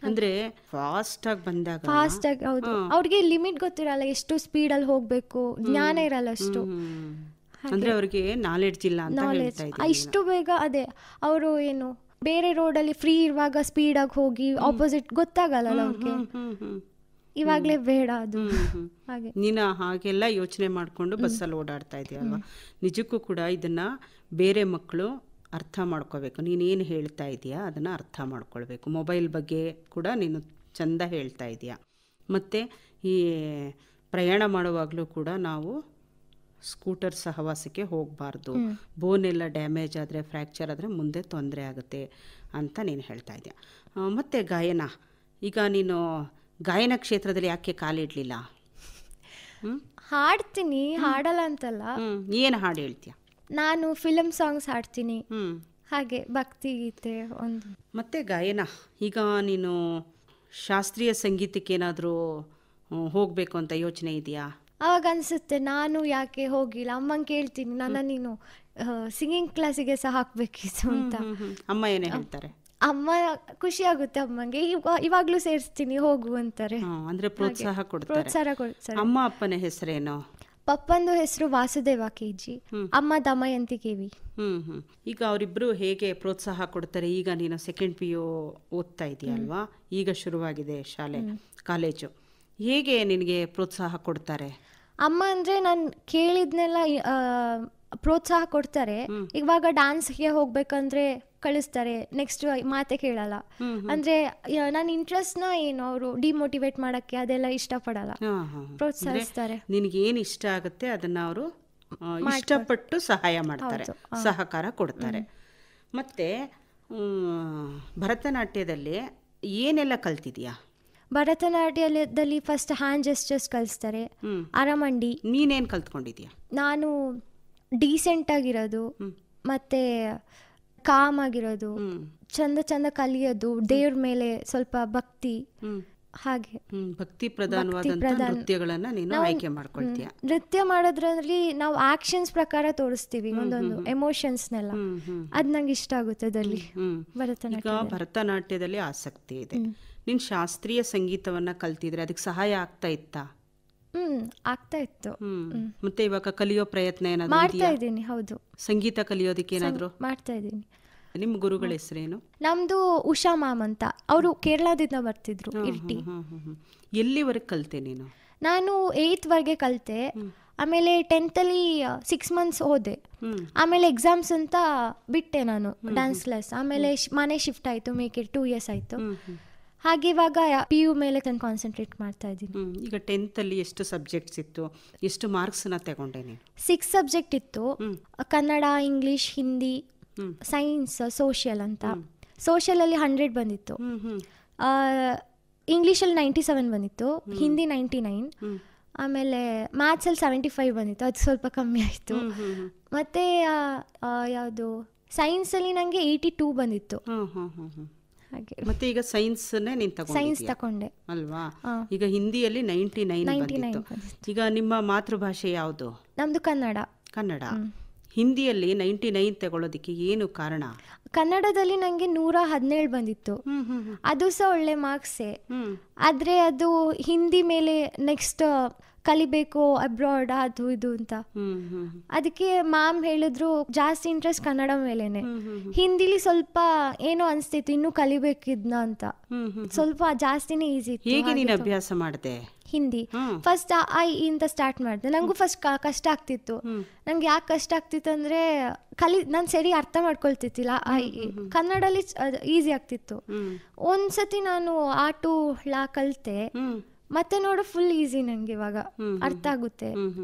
ಅಂದ್ರೆ ಫಾಸ್ಟ್ ಆಗಿ ಹೌದು, ಅವ್ರಿಗೆ ಲಿಮಿಟ್ ಗೊತ್ತಿರಲ್ಲ, ಎಷ್ಟು ಸ್ಪೀಡಲ್ಲಿ ಹೋಗ್ಬೇಕು, ಜ್ಞಾನ ಇರಲ್ಲ ಅಷ್ಟು. ಅಂದ್ರೆ ಅವ್ರಿಗೆ ನಾಲೆಡ್ಜ್ ಇಲ್ಲ ಅಂತ ಹೇಳ್ತಾ ಇದ್ದೀನಿ. ಇಷ್ಟು ಬೇಗ ಅದೇ ಅವರು ಏನು ಬೇರೆ ರೋಡಲ್ಲಿ ಫ್ರೀ ಇರುವಾಗ ಸ್ಪೀಡಾಗಿ ಹೋಗಿ ಆಪೋಸಿಟ್ ಗೊತ್ತಾಗಲ್ಲ ಅವ್ರಿಗೆ. ಇವಾಗಲೇ ಬೇಡ ಅದು. ಹಾಗೆ ನೀನು ಹಾಗೆಲ್ಲ ಯೋಚನೆ ಮಾಡಿಕೊಂಡು ಬಸ್ಸಲ್ಲಿ ಓಡಾಡ್ತಾ ಇದೆಯಲ್ವಾ? ನಿಜಕ್ಕೂ ಕೂಡ ಇದನ್ನು ಬೇರೆ ಮಕ್ಕಳು ಅರ್ಥ ಮಾಡ್ಕೋಬೇಕು. ನೀನೇನು ಹೇಳ್ತಾ ಇದೆಯಾ ಅದನ್ನು ಅರ್ಥ ಮಾಡ್ಕೊಳ್ಬೇಕು. ಮೊಬೈಲ್ ಬಗ್ಗೆ ಕೂಡ ನೀನು ಚೆಂದ ಹೇಳ್ತಾ ಇದೆಯಾ. ಮತ್ತು ಈ ಪ್ರಯಾಣ ಮಾಡುವಾಗಲೂ ಕೂಡ ನಾವು ಸ್ಕೂಟರ್ ಸಹವಾಸಕ್ಕೆ ಹೋಗಬಾರ್ದು. ಬೋನೆಲ್ಲ ಡ್ಯಾಮೇಜ್ ಆದರೆ, ಫ್ರ್ಯಾಕ್ಚರ್ ಆದರೆ ಮುಂದೆ ತೊಂದರೆ ಆಗುತ್ತೆ ಅಂತ ನೀನು ಹೇಳ್ತಾ ಇದೆಯಾ. ಮತ್ತು ಗಾಯನ, ಈಗ ನೀನು ಗಾಯನ ಕ್ಷೇತ್ರದಲ್ಲಿ ಯಾಕೆ ಕಾಲಿಡಲಿಲ್ಲ? ಹಾಡ್ತೀನಿ, ಹಾಡಲ್ಲ ಅಂತಲ್ಲ. ಏನು ಹಾಡು ಹೇಳ್ತೀಯ? ನಾನು ಫಿಲಮ್ ಸಾಂಗ್ಸ್ ಹಾಡ್ತೀನಿ, ಹಾಗೆ ಭಕ್ತಿ ಗೀತೆ ಒಂದು. ಮತ್ತು ಗಾಯನ, ಈಗ ನೀನು ಶಾಸ್ತ್ರೀಯ ಸಂಗೀತಕ್ಕೆ ಏನಾದರೂ ಹೋಗಬೇಕು ಅಂತ ಯೋಚನೆ ಇದೆಯಾ? ಅವಾಗ ಅನಿಸುತ್ತೆ ನಾನು ಯಾಕೆ ಹೋಗಿಲ್ಲ, ಅಮ್ಮಂಗೆ ಕೇಳ್ತೀನಿ, ನನ್ನ ನೀನು ಸಿಂಗಿಂಗ್ ಕ್ಲಾಸಿಗೆ ಸಹ ಹಾಕಬೇಕಿತ್ತು ಅಂತ. ಅಮ್ಮ ಏನೇ ಹೇಳ್ತಾರೆ? ಅಮ್ಮ ಖುಷಿ ಆಗುತ್ತೆ ಅಮ್ಮಂಗೆ, ಇವಾಗಲೂ ಸೇರಿಸ್ತೀನಿ ಹೋಗು ಅಂತಾರೆ. ಅಂದರೆ ಪ್ರೋತ್ಸಾಹ ಕೊಡ್ತಾರೆ. ಅಮ್ಮ ಅಪ್ಪನ ಹೆಸರೇನು? ಪಪ್ಪಂದು ಹೆಸರು ವಾಸುದೇವ ಕೆಜಿ, ಅಮ್ಮ ದಮಯಂತಿ ಕೆವಿ. ಈಗ ಅವರಿಬ್ರು ಹೇಗೆ ಪ್ರೋತ್ಸಾಹ ಕೊಡ್ತಾರೆ? ಈಗ ನೀನು ಸೆಕೆಂಡ್ PU ಓದ್ತಾ ಇದೆಯಲ್ವಾ, ಈಗ ಶುರುವಾಗಿದೆ ಶಾಲೆ ಕಾಲೇಜು, ಹೇಗೆ ನಿನಗೆ ಪ್ರೋತ್ಸಾಹ ಕೊಡ್ತಾರೆ? ಅಮ್ಮ ಅಂದರೆ ನಾನು ಕೇಳಿದ್ನೆಲ್ಲ ಪ್ರೋತ್ಸಾಹ ಕೊಡ್ತಾರೆ. ಇವಾಗ ಡ್ಯಾನ್ಸ್ಗೆ ಹೋಗ್ಬೇಕಂದ್ರೆ ಕಳಿಸ್ತಾರೆ, ನೆಕ್ಸ್ಟ್ ಮಾತೆ ಕೇಳಲ್ಲ. ಅಂದ್ರೆ ನನ್ನ ಇಂಟ್ರೆಸ್ಟ್ನ ಏನು ಅವರು ಡಿಮೋಟಿವೇಟ್ ಮಾಡಕ್ಕೆ ಅದೆಲ್ಲ ಇಷ್ಟಪಡಲ್ಲ, ಪ್ರೋತ್ಸಾಹಿಸ್ತಾರೆ. ನಿನಗೆ ಏನು ಇಷ್ಟ ಆಗುತ್ತೆ ಅದನ್ನ ಅವರು ಇಷ್ಟಪಟ್ಟು ಸಹಾಯ ಮಾಡ್ತಾರೆ, ಸಹಕಾರ ಕೊಡ್ತಾರೆ. ಮತ್ತೆ ಭರತನಾಟ್ಯದಲ್ಲಿ ಏನೆಲ್ಲ ಕಲ್ತಿದ್ಯಾ? ಭರತನಾಟ್ಯದಲ್ಲಿ ಫಸ್ಟ್ ಹ್ಯಾಂಡ್ ಜೆಸ್ಚರ್ಸ್ ಕಲಿಸ್ತಾರೆ, ಅರಮಂಡಿ. ನೀನೇನು ಕಲ್ತ್ಕೊಂಡಿದ್ಯಾ? ನಾನು ಡೀಸೆಂಟ್ ಆಗಿರೋದು, ಮತ್ತೆ ಕಾಮ್ ಆಗಿರೋದು, ಚಂದ ಚಂದ ಕಲಿಯೋದು, ದೇವ್ರ ಮೇಲೆ ಸ್ವಲ್ಪ ಭಕ್ತಿ, ಹಾಗೆ ಭಕ್ತಿ ಪ್ರಧಾನವಾದ ನೃತ್ಯಗಳನ್ನ ನೀನು ಆಯ್ಕೆ ಮಾಡ್ಕೊಳ್ತೀಯ. ನೃತ್ಯ ಮಾಡೋದ್ರಲ್ಲಿ ನಾವು ಆಕ್ಷನ್ಸ್ ಪ್ರಕಾರ ತೋರಿಸ್ತೀವಿ ಒಂದೊಂದು ಎಮೋಷನ್ಸ್ನೆಲ್ಲ, ಅದು ನಂಗೆ ಇಷ್ಟ ಆಗುತ್ತೆ ಅದಲ್ಲಿ. ಈಗ ಭರತನಾಟ್ಯದಲ್ಲಿ ಆಸಕ್ತಿ ಇದೆ, ನೀನು ಶಾಸ್ತ್ರೀಯ ಸಂಗೀತವನ್ನ ಕಲ್ತಿದ್ರೆ ಅದಕ್ಕೆ ಸಹಾಯ ಆಗ್ತಾ ಇತ್ತಾ? ಆಗ್ತಾ ಇತ್ತು. ಮತ್ತೆ ಇವಾಗ ಕಲಿಯೋ ಪ್ರಯತ್ನ ಏನಾದ್ರು ಮಾಡ್ತಾ ಇದ್ದೀನಿ. ಹೌದು, ಸಂಗೀತ ಕಲಿಯೋದಕ್ಕೆ ಏನಾದ್ರು ಮಾಡ್ತಾ ಇದ್ದೀನಿ. ನಿಮ್ಮ ಗುರುಗಳ ಹೆಸರೇನು? ನಮ್ದು ಉಷಾ ಮ್ಯಾಮ್ ಅಂತ, ಅವರು ಕೇರಳದಿಂದ ಬರ್ತಿದ್ರು ಇರ್ಟಿ. ಎಲ್ಲಿವರೆಗೆ ಕಲಿತೆ ನೀನು? ನಾನು 8th ವರೆಗೆ ಕಲಿತೆ, ಆಮೇಲೆ 10th ಅಲ್ಲಿ 6 months ಹೋದೆ, ಆಮೇಲೆ ಎಕ್ಸಾಮ್ಸ್ ಅಂತ ಬಿಟ್ಟೆ ನಾನು ಡ್ಯಾನ್ಸ್ ಕ್ಲಾಸ್. ಆಮೇಲೆ ಮನೆ ಶಿಫ್ಟ್ ಆಯಿತು, ಮೇಕೆ 2 years ಆಯಿತು. ಹಾಗೆ ಇವಾಗ PU ಮೇಲೆ ನಾನು ಕಾನ್ಸಂಟ್ರೇಟ್ ಮಾಡ್ತಾ ಇದ್ದೀನಿ. ಈಗ 10th ಅಲ್ಲಿ ಎಷ್ಟು ಸಬ್ಜೆಕ್ಟ್ಸ್ ಇತ್ತು, ಎಷ್ಟು ಮಾರ್ಕ್ಸ್ನ ತಗೊಂಡೆ ನೀನು? 6 ಸಬ್ಜೆಕ್ಟ್ ಇತ್ತು, Kannada, English, Hindi, science, social ಅಂತ. ಸೋಷಿಯಲಲ್ಲಿ 100 ಬಂದಿತ್ತು, ಇಂಗ್ಲೀಷಲ್ಲಿ 97 ಬಂದಿತ್ತು, ಹಿಂದಿ 99, ಆಮೇಲೆ ಮ್ಯಾಥ್ಸಲ್ಲಿ 75 ಬಂದಿತ್ತು, ಅದು ಸ್ವಲ್ಪ ಕಮ್ಮಿ ಆಯಿತು. ಮತ್ತು ಯಾವುದು ಸೈನ್ಸಲ್ಲಿ ನನಗೆ 82 ಬಂದಿತ್ತು. ಹಾಗೆ ಮತ್ತೆ ಈಗ ಸೈನ್ಸ್ನೇ ನೀನು ಸೈನ್ಸ್ ತಗೊಂಡೆ ಅಲ್ವಾ? ಈಗ ಹಿಂದಿಯಲ್ಲಿ 99 ಬಂದಿತ್ತು. ಈಗ ನಿಮ್ಮ ಮಾತೃಭಾಷೆ ಯಾವುದು? ನಮ್ಮದು ಕನ್ನಡ. ಕನ್ನಡ. ಹಿಂದಿಯಲ್ಲಿ 99 ತಗೊಳ್ಳೋದಕ್ಕೆ ಏನು ಕಾರಣ? ಕನ್ನಡದಲ್ಲಿ ನನಗೆ 117 ಬಂದಿತ್ತು, ಅದು ಸಹ ಒಳ್ಳೆ ಮಾರ್ಕ್ಸೇ. ಆದರೆ ಅದು ಹಿಂದಿ ಮೇಲೆ ನೆಕ್ಸ್ಟ್ ಕಲಿಬೇಕು ಅಬ್ರಾಡ್ ಅದು ಇದು ಅಂತ, ಅದಕ್ಕೆ ಮ್ಯಾಮ್ ಹೇಳಿದ್ರು ಜಾಸ್ತಿ ಇಂಟ್ರೆಸ್ಟ್ ಕನ್ನಡ ಮೇಲೇನೆ. ಹಿಂದಿಲಿ ಸ್ವಲ್ಪ ಏನೋ ಅನಿಸ್ತಿತ್ತು ಇನ್ನೂ ಕಲಿಬೇಕಿದ್ನ ಅಂತ, ಸ್ವಲ್ಪ ಜಾಸ್ತಿನೇ ಈಸಿ ಇತ್ತು. ಹೇಗೆ ನೀನು ಅಭ್ಯಾಸ ಮಾಡಿದೆ? ಹಿಂದಿ. ಫಸ್ಟ್ ಆ ಇಂದ ಸ್ಟಾರ್ಟ್ ಮಾಡಿದೆ. ನನಗೂ ಫಸ್ಟ್ ಕಷ್ಟ ಆಗ್ತಿತ್ತು. ನಂಗೆ ಯಾಕೆ ಕಷ್ಟ ಆಗ್ತಿತ್ತು ಅಂದರೆ ನಾನು ಸರಿ ಅರ್ಥ ಮಾಡ್ಕೊಳ್ತಿತ್ತಿಲ್ಲ. ಕನ್ನಡಲ್ಲಿ ಈಸಿ ಆಗ್ತಿತ್ತು. ಒಂದ್ಸತಿ ನಾನು ಆಟು ಳ ಕಲಿತೆ, ಮತ್ತೆ ನೋಡು ಫುಲ್ ಈಸಿ ನಂಗೆ ಇವಾಗ ಅರ್ಥ ಆಗುತ್ತೆ.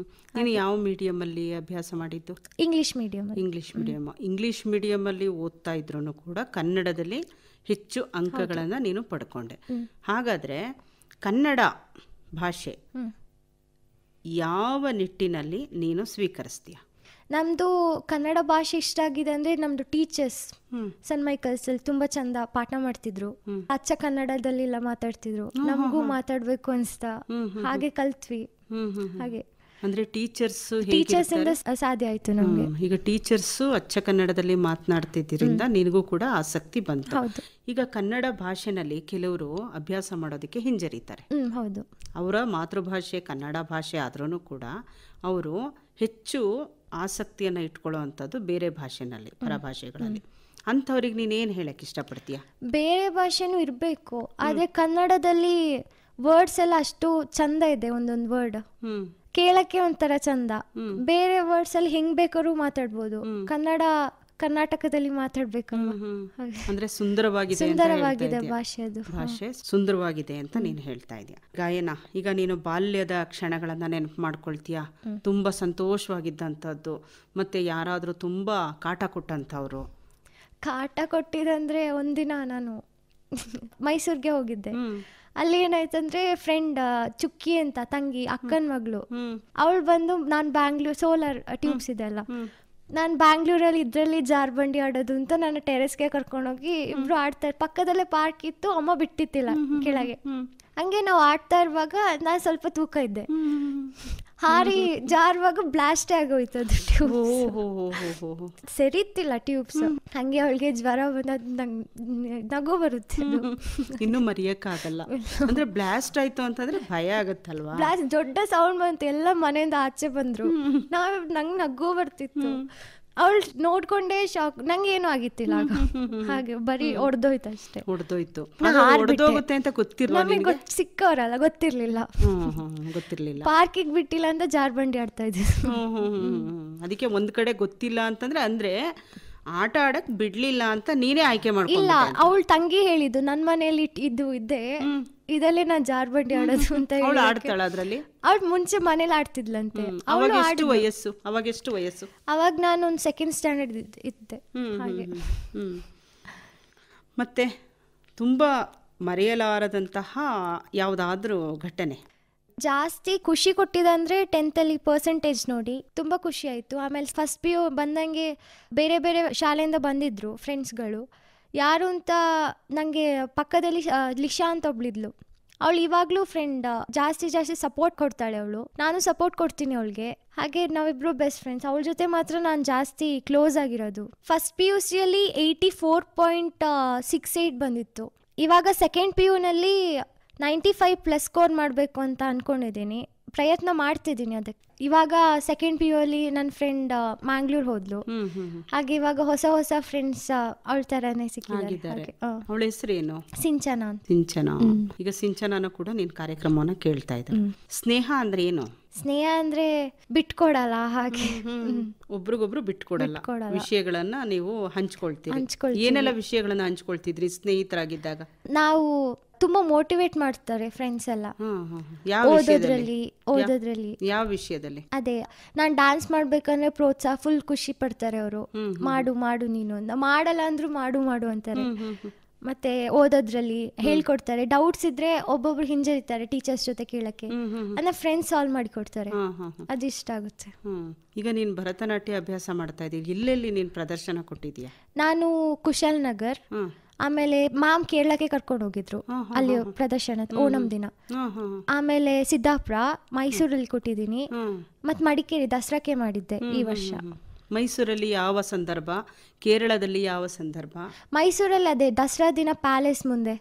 ನೀನು ಯಾವ ಮೀಡಿಯಂ ಅಲ್ಲಿ ಅಭ್ಯಾಸ ಮಾಡಿದ್ದು? English medium. ಇಂಗ್ಲಿಷ್ ಮೀಡಿಯಂ ಅಲ್ಲಿ ಓದ್ತಾ ಇದ್ರು ಕೂಡ ಕನ್ನಡದಲ್ಲಿ ಹೆಚ್ಚು ಅಂಕಗಳನ್ನು ನೀನು ಪಡ್ಕೊಂಡೆ. ಹಾಗಾದ್ರೆ ಕನ್ನಡ ಭಾಷೆ ಯಾವ ನಿಟ್ಟಿನಲ್ಲಿ ನೀನು ಸ್ವೀಕರಿಸ್ತೀಯ? ನಮ್ಮದು ಕನ್ನಡ ಭಾಷೆ ಇಷ್ಟ ಆಗಿದೆ ಅಂದರೆ ನಮ್ಮದು ಟೀಚರ್ಸ್ ಸನ್ ಮೈಕಲ್ಸಲ್ಲಿ ತುಂಬ ಚಂದ ಪಾಠ ಮಾಡ್ತಿದ್ರು. ಅಚ್ಚ ಕನ್ನಡದಲ್ಲೆಲ್ಲ ಮಾತಾಡ್ತಿದ್ರು. ನಮಗೂ ಮಾತಾಡಬೇಕು ಅನಿಸ್ತಾ, ಹಾಗೆ ಕಲ್ತ್ವಿ. ಹಾಗೆ ಅಂದ್ರೆ ಟೀಚರ್ಸ್ ಇಂದ ಸಾಧ್ಯ ಆಯ್ತು ನಮಗೆ. ಈಗ ಟೀಚರ್ಸು ಅಚ್ಚ ಕನ್ನಡದಲ್ಲಿ ಮಾತನಾಡ್ತಿದ್ದರಿಂದ ನಿನಗೂ ಕೂಡ ಆಸಕ್ತಿ ಬಂತು. ಈಗ ಕನ್ನಡ ಭಾಷೆನಲ್ಲಿ ಕೆಲವರು ಅಭ್ಯಾಸ ಮಾಡೋದಕ್ಕೆ ಹಿಂಜರಿತಾರೆ. ಹೌದು, ಅವರ ಮಾತೃಭಾಷೆ ಕನ್ನಡ ಭಾಷೆ ಆದ್ರೂ ಕೂಡ ಅವರು ಹೆಚ್ಚು ಆಸಕ್ತಿಯನ್ನು ಇಟ್ಕೊಳ್ಳುವಂಥದ್ದು ಬೇರೆ ಭಾಷೆನಲ್ಲಿ, ಪರಭಾಷೆಗಳಲ್ಲಿ. ಅಂಥವ್ರಿಗೆ ನೀನೇನು ಹೇಳಕ್ಕೆ ಇಷ್ಟಪಡ್ತೀಯ? ಬೇರೆ ಭಾಷೆನೂ ಇರಬೇಕು, ಆದರೆ ಕನ್ನಡದಲ್ಲಿ ವರ್ಡ್ಸ್ ಎಲ್ಲ ಅಷ್ಟು ಚಂದ ಇದೆ. ಒಂದೊಂದು ವರ್ಡ್ ಕೇಳಕ್ಕೆ ಒಂಥರ ಚಂದ. ಬೇರೆ ವರ್ಡ್ಸ್ ಅಲ್ಲಿ ಹೆಂಗ್ ಬೇಕಾದ್ರೂ ಮಾತಾಡ್ಬೋದು. ಕರ್ನಾಟಕದಲ್ಲಿ ಮಾತಾಡ್ಬೇಕಲ್ವ, ಅಂದ್ರೆ ಸುಂದರವಾಗಿದೆ ಭಾಷೆ. ಅದು ಭಾಷೆ ಸುಂದರವಾಗಿದೆ ಅಂತ ನೀನು ಹೇಳ್ತಾ ಇದೀಯ. ಗಾಯನ, ಈಗ ನೀನು ಬಾಲ್ಯದ ಕ್ಷಣಗಳನ್ನ ನೆನಪು ಮಾಡ್ಕೊಳ್ತೀಯ? ತುಂಬಾ ಸಂತೋಷವಾಗಿದ್ದಂಥದ್ದು, ಮತ್ತೆ ಯಾರಾದ್ರೂ ತುಂಬಾ ಕಾಟ ಕೊಟ್ಟಂಥವ್ರು? ಕಾಟ ಕೊಟ್ಟಿದಂದ್ರೆ ಒಂದಿನ ನಾನು ಮೈಸೂರಿಗೆ ಹೋಗಿದ್ದೆ. ಅಲ್ಲಿ ಏನಾಯ್ತಂದ್ರೆ ಫ್ರೆಂಡ್ ಚುಕ್ಕಿ ಅಂತ ತಂಗಿ, ಅಕ್ಕನ ಮಗಳು, ಅವಳು ಬಂದು ನಾನು ಬ್ಯಾಂಗ್ಳೂರ್ ಸೋಲಾರ್ ಟ್ಯೂಬ್ಸ್ ಇದೆಲ್ಲ, ನಾನು ಬ್ಯಾಂಗ್ಳೂರಲ್ಲಿ ಇದ್ರಲ್ಲಿ ಜಾರ್ಬಂಡಿ ಆಡೋದು ಅಂತ ನಾನು ಟೆರೆಸ್ಗೆ ಕರ್ಕೊಂಡೋಗಿ ಇಬ್ರು ಆಡ್ತಾರೆ. ಪಕ್ಕದಲ್ಲೇ ಪಾರ್ಕ್ ಇತ್ತು, ಅಮ್ಮ ಬಿಟ್ಟಿತ್ತಿಲ್ಲ ಕೆಳಗೆ. ಹಂಗೆ ನಾವು ಆಡ್ತಾ ಇರುವಾಗ ನಾನು ಸ್ವಲ್ಪ ತೂಕ ಇದ್ದೆ, ಹಾರಿ ಜಾರುವಾಗ ಬ್ಲಾಸ್ಟ್ ಆಗೋಯ್ತು ಅದು ಟ್ಯೂಬ್ಸ್. ಸರಿತಿಲ್ಲ ಟ್ಯೂಬ್ಸ್. ಹಂಗೆ ಅವಳಿಗೆ ಜ್ವರ ಬಂದ, ನಗು ಬರುತ್ತೆ. ಇನ್ನು ಮರೆಯಕ್ಕಾಗಲ್ಲ. ಅಂದ್ರೆ ಬ್ಲಾಸ್ಟ್ ಆಯ್ತು ಅಂತಂದ್ರೆ ಭಯ ಆಗತ್ತಲ್ವಾ? ಬ್ಲಾಸ್ಟ್ ದೊಡ್ಡ ಸೌಂಡ್ ಬಂತು, ಎಲ್ಲ ಮನೆಯಿಂದ ಆಚೆ ಬಂದ್ರು. ನಂಗೆ ನಗು ಬರ್ತಿತ್ತು. ಅವಳು ನೋಡ್ಕೊಂಡೇ ಶಾಕ್. ನಂಗೆ ಏನೂ ಆಗಿತ್ತಿಲ್ಲ ಆಗ, ಹಾಗೆ ಬರೀ ಒಡೆದೋಯ್ತು ಅಷ್ಟೇ. ಹೊಡೆದೋಗುತ್ತೆ ಅಂತ ಗೊತ್ತಿರಲಿಲ್ಲ ನಮಗೆ. ಸಿಕ್ಕವರಲ್ಲ, ಗೊತ್ತಿರ್ಲಿಲ್ಲ. ಪಾರ್ಕಿಗೆ ಬಿಟ್ಟಿಲ್ಲ ಅಂತ ಜಾರ್ಬಂಡಿ ಆಡ್ತಾ ಇದ್ದೆ. ಅದಕ್ಕೆ ಒಂದ್ ಕಡೆ ಗೊತ್ತಿಲ್ಲ ಅಂತಂದ್ರೆ ಅಂದ್ರೆ ಆಟ ಆಡಕ್ ಬಿಡ್ಲಿಲ್ಲ ಅಂತ ನೀನೇ ಆಯ್ಕೆ ಮಾಡ್ಕೊಂಡಿಲ್ಲ. ಇಲ್ಲ, ಅವಳ ತಂಗಿ ಹೇಳಿದ್ದು, ನನ್ನ ಮನೆಯಲ್ಲಿ ಇದ್ದೆ ಇದಲ್ಲೇ ನಾನು ಜಾರ್ಬಂಡಿ ಆಡೋದು ಅಂತ. ಅವಳು ಆಡ್ತಾಳ ಅದ್ರಲ್ಲಿ? ಅವಳು ಮುಂಚೆ ಮನೇಲಿ ಆಡ್ತಿದ್ಲಂತೆ. ಅವಾಗ ಎಷ್ಟು ವಯಸ್ಸು? ಅವಾಗ ನಾನು ಒಂದು ಸೆಕೆಂಡ್ ಸ್ಟ್ಯಾಂಡರ್ಡ್ ಇದ್ದೆ. ಹಾಗೆ ಮತ್ತೆ ತುಂಬಾ ಮರೆಯಲಾರದಂತಹ ಯಾವುದಾದ್ರೂ ಘಟನೆ? ಜಾಸ್ತಿ ಖುಷಿ ಕೊಟ್ಟಿದಂದ್ರೆ 10th ಪರ್ಸೆಂಟೇಜ್ ನೋಡಿ ತುಂಬ ಖುಷಿ ಆಯಿತು. ಆಮೇಲೆ ಫಸ್ಟ್ PU ಬಂದಂಗೆ ಬೇರೆ ಬೇರೆ ಶಾಲೆಯಿಂದ ಬಂದಿದ್ರು ಫ್ರೆಂಡ್ಸ್ಗಳು. ಯಾರು ಅಂತ ನನಗೆ ಪಕ್ಕದಲ್ಲಿ ಲಿಶಾ ಅಂತ ಒಬ್ಳಿದ್ಲು. ಅವಳು ಇವಾಗಲೂ ಫ್ರೆಂಡ್, ಜಾಸ್ತಿ ಸಪೋರ್ಟ್ ಕೊಡ್ತಾಳೆ ಅವಳು. ನಾನು ಸಪೋರ್ಟ್ ಕೊಡ್ತೀನಿ ಅವಳಿಗೆ. ಹಾಗೆ ನಾವಿಬ್ರು ಬೆಸ್ಟ್ ಫ್ರೆಂಡ್ಸ್. ಅವಳ ಜೊತೆ ಮಾತ್ರ ನಾನು ಜಾಸ್ತಿ ಕ್ಲೋಸ್ ಆಗಿರೋದು. ಫಸ್ಟ್ PUCಯಲ್ಲಿ 84.68 ಬಂದಿತ್ತು. ಇವಾಗ ಸೆಕೆಂಡ್ PUನಲ್ಲಿ 95+ ಸ್ಕೋರ್ ಮಾಡಬೇಕು ಅಂತ ಅಂದ್ಕೊಂಡಿದ್ದೀನಿ. ಪ್ರಯತ್ನ ಮಾಡ್ತಿದ್ದೀನಿ ಅದಕ್ಕೆ. ಇವಾಗ ಸೆಕೆಂಡ್ PUಯಲ್ಲಿ ನನ್ನ ಫ್ರೆಂಡ್ ಮ್ಯಾಂಗ್ಳೂರ್ ಹೋದ್ಲು. ಹಾಗೆ ಇವಾಗ ಹೊಸ ಫ್ರೆಂಡ್ಸ್ ಅವಳ ತರಾನೇ ಸಿಕ್ಕಿದ್ದಾರೆ. ಅವಳ ಹೆಸರೇನು? ಸಿಂಚನಾ. ಈಗ ಸಿಂಚನಾನು ಕೂಡ ನಿನ್ ಕಾರ್ಯಕ್ರಮವನ್ನ ಕೇಳ್ತಾ ಇದ್ದಾರೆ. ಸ್ನೇಹ ಅಂದ್ರೆ ಏನು? ಸ್ನೇಹ ಅಂದ್ರೆ ಬಿಟ್ಕೊಡಲ್ಲ. ಹಾಗೆ ಒಬ್ರಿಗೊಬ್ರು ಬಿಟ್ಕೊಡಲ್ಲ. ವಿಷಯಗಳನ್ನ ನೀವು ಹಂಚ್ಕೊಳ್ತೀರಿ. ಏನೆಲ್ಲ ವಿಷಯಗಳನ್ನ ಹಂಚ್ಕೊಳ್ತಿದ್ರಿ ಸ್ನೇಹಿತರಾಗಿದ್ದಾಗ? ನಾವು ತುಂಬಾ ಮೋಟಿವೇಟ್ ಮಾಡ್ತಾರೆ ಫ್ರೆಂಡ್ಸ್ ಎಲ್ಲ. ಓದೋದ್ರಲ್ಲಿ. ಯಾವ ವಿಷಯದಲ್ಲಿ? ಅದೇ ನಾನು ಡ್ಯಾನ್ಸ್ ಮಾಡ್ಬೇಕಂದ್ರೆ ಪ್ರೋತ್ಸಾಹ, ಫುಲ್ ಖುಷಿ ಪಡ್ತಾರೆ ಅವರು. ಮಾಡು ನೀನು ಅಂತ. ಮಾಡಲ್ಲ ಅಂದ್ರೂ ಮಾಡು ಅಂತಾರೆ. ಮತ್ತೆ ಓದೋದ್ರಲ್ಲಿ ಹೇಳ್ಕೊಡ್ತಾರೆ. ಡೌಟ್ಸ್ ಇದ್ರೆ ಒಬ್ಬೊಬ್ರು ಹಿಂಜರಿತಾರೆ ಟೀಚರ್ಸ್ ಜೊತೆ ಕೇಳಕ್ಕೆ, ಅಂದ್ರೆ ಫ್ರೆಂಡ್ಸ್ ಸಾಲ್ವ್ ಮಾಡಿ ಕೊಡ್ತಾರೆ. ಅದು ಇಷ್ಟ ಆಗುತ್ತೆ. ಈಗ ನೀನ್ ಭರತನಾಟ್ಯ ಅಭ್ಯಾಸ ಮಾಡ್ತಾ ಇದ್ದೀವಿ, ಎಲ್ಲೆಲ್ಲಿ ನೀನ್ ಪ್ರದರ್ಶನ ಕೊಟ್ಟಿದ್ಯಾ? ನಾನು ಕುಶಾಲ್ ನಗರ್, ಆಮೇಲೆ ಮ್ಯಾಮ್ ಕೇರಳಕ್ಕೆ ಕರ್ಕೊಂಡು ಹೋಗಿದ್ರು, ಅಲ್ಲಿ ಪ್ರದರ್ಶನ ಓಣಂ ದಿನ. ಆಮೇಲೆ ಸಿದ್ದಾಪುರ, ಮೈಸೂರಲ್ಲಿ ಕೊಟ್ಟಿದ್ದೀನಿ. ಮತ್ತೆ ಮಡಿಕೇರಿ ದಸರಾಕ್ಕೆ ಮಾಡಿದ್ದೆ ಈ ವರ್ಷ. ಮೈಸೂರಲ್ಲಿ ಯಾವ ಸಂದರ್ಭ? ಕೇರಳದಲ್ಲಿ ಯಾವ ಸಂದರ್ಭ? ಮೈಸೂರಲ್ಲಿ ಅದೇ ದಸರಾ ದಿನ ಪ್ಯಾಲೇಸ್ ಮುಂದೆ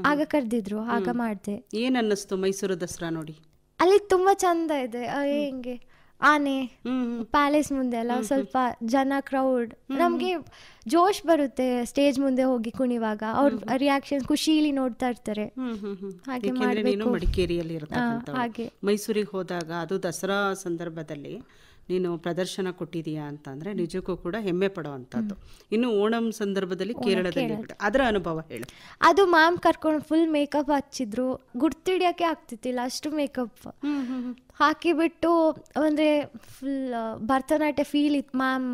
ಆಗ ಕರೆದಿದ್ರು, ಆಗ ಮಾಡಿದೆ. ಏನ್ ಅನ್ನಿಸ್ತು ಮೈಸೂರು ದಸರಾ ನೋಡಿ? ಅಲ್ಲಿ ತುಂಬಾ ಚಂದ ಇದೆ. ಹೆಂಗೆ ಆನೆ ಪ್ಯಾಲೇಸ್ ಮುಂದೆ ಎಲ್ಲ ಸ್ವಲ್ಪ ಜನ ಕ್ರೌಡ್, ನಮ್ಗೆ ಜೋಶ್ ಬರುತ್ತೆ ಸ್ಟೇಜ್ ಮುಂದೆ ಹೋಗಿ ಕುಣಿವಾಗ. ಅವ್ರ ರಿಯಾಕ್ಷನ್ ಖುಷಿಲಿ ನೋಡ್ತಾ ಇರ್ತಾರೆ. ಹಾಗೆ ನೀನು ಮಡಿಕೇರಿಯಲ್ಲಿ ಹಾಗೆ ಮೈಸೂರಿಗೆ ಹೋದಾಗ ಅದು ದಸರಾ ಸಂದರ್ಭದಲ್ಲಿ ನೀನು ಪ್ರದರ್ಶನ ಕೊಟ್ಟಿದೀಯಾ ಅಂತಂದ್ರೆ ನಿಜಕ್ಕೂ ಕೂಡ ಹೆಮ್ಮೆ ಪಡುವಂಥದ್ದು. ಇನ್ನು ಓಣಂ ಸಂದರ್ಭದಲ್ಲಿ ಕೇರಳದಲ್ಲಿ ಅದರ ಅನುಭವ ಹೇಳು. ಅದು ಮ್ಯಾಮ್ ಕರ್ಕೊಂಡು ಫುಲ್ ಮೇಕಪ್ ಹಚ್ಚಿದ್ರು, ಗುರ್ತಿಡಿಯೋಕೆ ಆಗ್ತಿತ್ತಿಲ್ಲ ಅಷ್ಟು ಮೇಕಪ್ ಹಾಕಿಬಿಟ್ಟು. ಅಂದರೆ ಫುಲ್ ಭರತನಾಟ್ಯ ಫೀಲ್ ಇತ್ತು. ಮ್ಯಾಮ್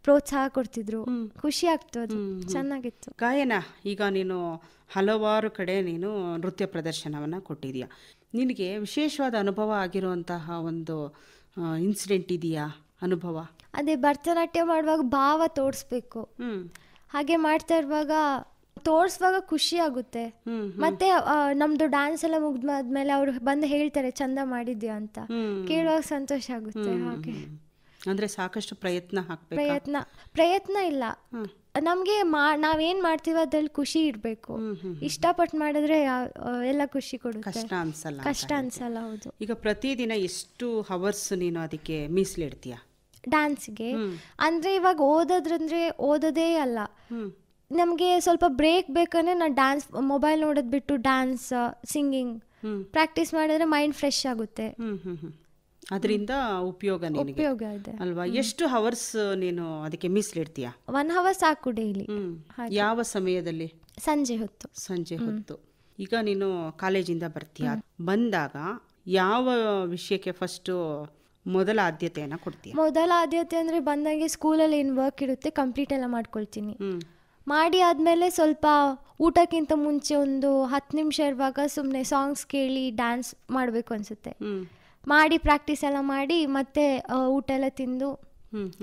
ಪ್ರೋತ್ಸಾಹ ಕೊಡ್ತಿದ್ರು, ಖುಷಿ ಆಗ್ತದೆ, ಚೆನ್ನಾಗಿತ್ತು. ಗಾಯನ, ಈಗ ನೀನು ಹಲವಾರು ಕಡೆ ನೀನು ನೃತ್ಯ ಪ್ರದರ್ಶನವನ್ನು ಕೊಟ್ಟಿದೀಯ. ನಿನಗೆ ವಿಶೇಷವಾದ ಅನುಭವ ಆಗಿರುವಂತಹ ಒಂದು ಇನ್ಸಿಡೆಂಟ್ ಇದೆಯಾ, ಅನುಭವ? ಅದೇ ಭರತನಾಟ್ಯ ಮಾಡುವಾಗ ಭಾವ ತೋರಿಸ್ಬೇಕು. ಹಾಗೆ ಮಾಡ್ತಾ ಇರುವಾಗ ತೋರಿಸುವಾಗ ಖುಷಿ ಆಗುತ್ತೆ. ಮತ್ತೆ ನಮ್ದು ಡ್ಯಾನ್ಸ್ ಎಲ್ಲ ಮುಗ್ದಾದ್ಮೇಲೆ ಅವ್ರು ಬಂದು ಹೇಳ್ತಾರೆ ಚಂದ ಮಾಡಿದ್ಯಾ ಅಂತ, ಕೇಳುವಾಗ ಸಂತೋಷ ಆಗುತ್ತೆ. ಹಾಗೆ ಅಂದ್ರೆ ಸಾಕಷ್ಟು ಪ್ರಯತ್ನ ಇಲ್ಲ, ನಮ್ಗೆ ನಾವೇನ್ ಮಾಡ್ತೀವಿ ಅದ್ರಲ್ಲಿ ಖುಷಿ ಇರ್ಬೇಕು. ಇಷ್ಟಪಟ್ಟು ಮಾಡಿದ್ರೆ ಎಲ್ಲ ಖುಷಿ ಕೊಡುತ್ತೆ, ಕಷ್ಟ ಅನ್ಸಲ್ಲ. ಹೌದು. ಈಗ ಪ್ರತಿದಿನ ಎಷ್ಟು ಅವರ್ಸ್ ನೀನು ಅದಕ್ಕೆ ಮೀಸಲಿಡ್ತೀಯ ಡ್ಯಾನ್ಸ್ಗೆ? ಅಂದ್ರೆ ಇವಾಗ ಓದೋದೇ ಅಲ್ಲ, ನಮ್ಗೆ ಸ್ವಲ್ಪ ಬ್ರೇಕ್ ಬೇಕಂದ್ರೆ ನಾನು ಡ್ಯಾನ್ಸ್ ಮೊಬೈಲ್ ನೋಡೋದ್ ಬಿಟ್ಟು ಡ್ಯಾನ್ಸ್, ಸಿಂಗಿಂಗ್ ಪ್ರಾಕ್ಟೀಸ್ ಮಾಡಿದ್ರೆ ಮೈಂಡ್ ಫ್ರೆಶ್ ಆಗುತ್ತೆ. ಅದರಿಂದ ಉಪಯೋಗ ಇದೆ ಅಲ್ವಾ? ಎಷ್ಟು ಅವರ್ಸ್ ನೀನು ಅದಕ್ಕೆ ಮೀಸಲಿಡ್ತೀಯ? 1 hour ಸಾಕು ಡೈಲಿ. ಯಾವ ಸಮಯದಲ್ಲಿ? ಸಂಜೆ ಹೊತ್ತು. ಈಗ ನೀನು ಕಾಲೇಜಿಂದ ಬರ್ತೀಯ, ಬಂದಾಗ ಯಾವ ವಿಷಯಕ್ಕೆ ಫಸ್ಟ್ ಮೊದಲ ಆದ್ಯತೆಯನ್ನ ಕೊಡ್ತೀಯ? ಮೊದಲ ಆದ್ಯತೆ ಅಂದ್ರೆ ಬಂದಾಗೆ ಸ್ಕೂಲಲ್ಲಿ ಏನು ವರ್ಕ್ ಇರುತ್ತೆ ಕಂಪ್ಲೀಟ್ ಎಲ್ಲ ಮಾಡ್ಕೊಳ್ತೀನಿ. ಮಾಡಿ ಆದ್ಮೇಲೆ ಸ್ವಲ್ಪ ಊಟಕ್ಕಿಂತ ಮುಂಚೆ ಒಂದು 10 ನಿಮಿಷ ಇರುವಾಗ ಸುಮ್ಮನೆ ಸಾಂಗ್ಸ್ ಕೇಳಿ ಡ್ಯಾನ್ಸ್ ಮಾಡಬೇಕು ಅನ್ಸುತ್ತೆ. ಮಾಡಿ ಪ್ರಾಕ್ಟೀಸ್ ಎಲ್ಲ ಮಾಡಿ ಮತ್ತೆ ಊಟ ಎಲ್ಲ ತಿಂದು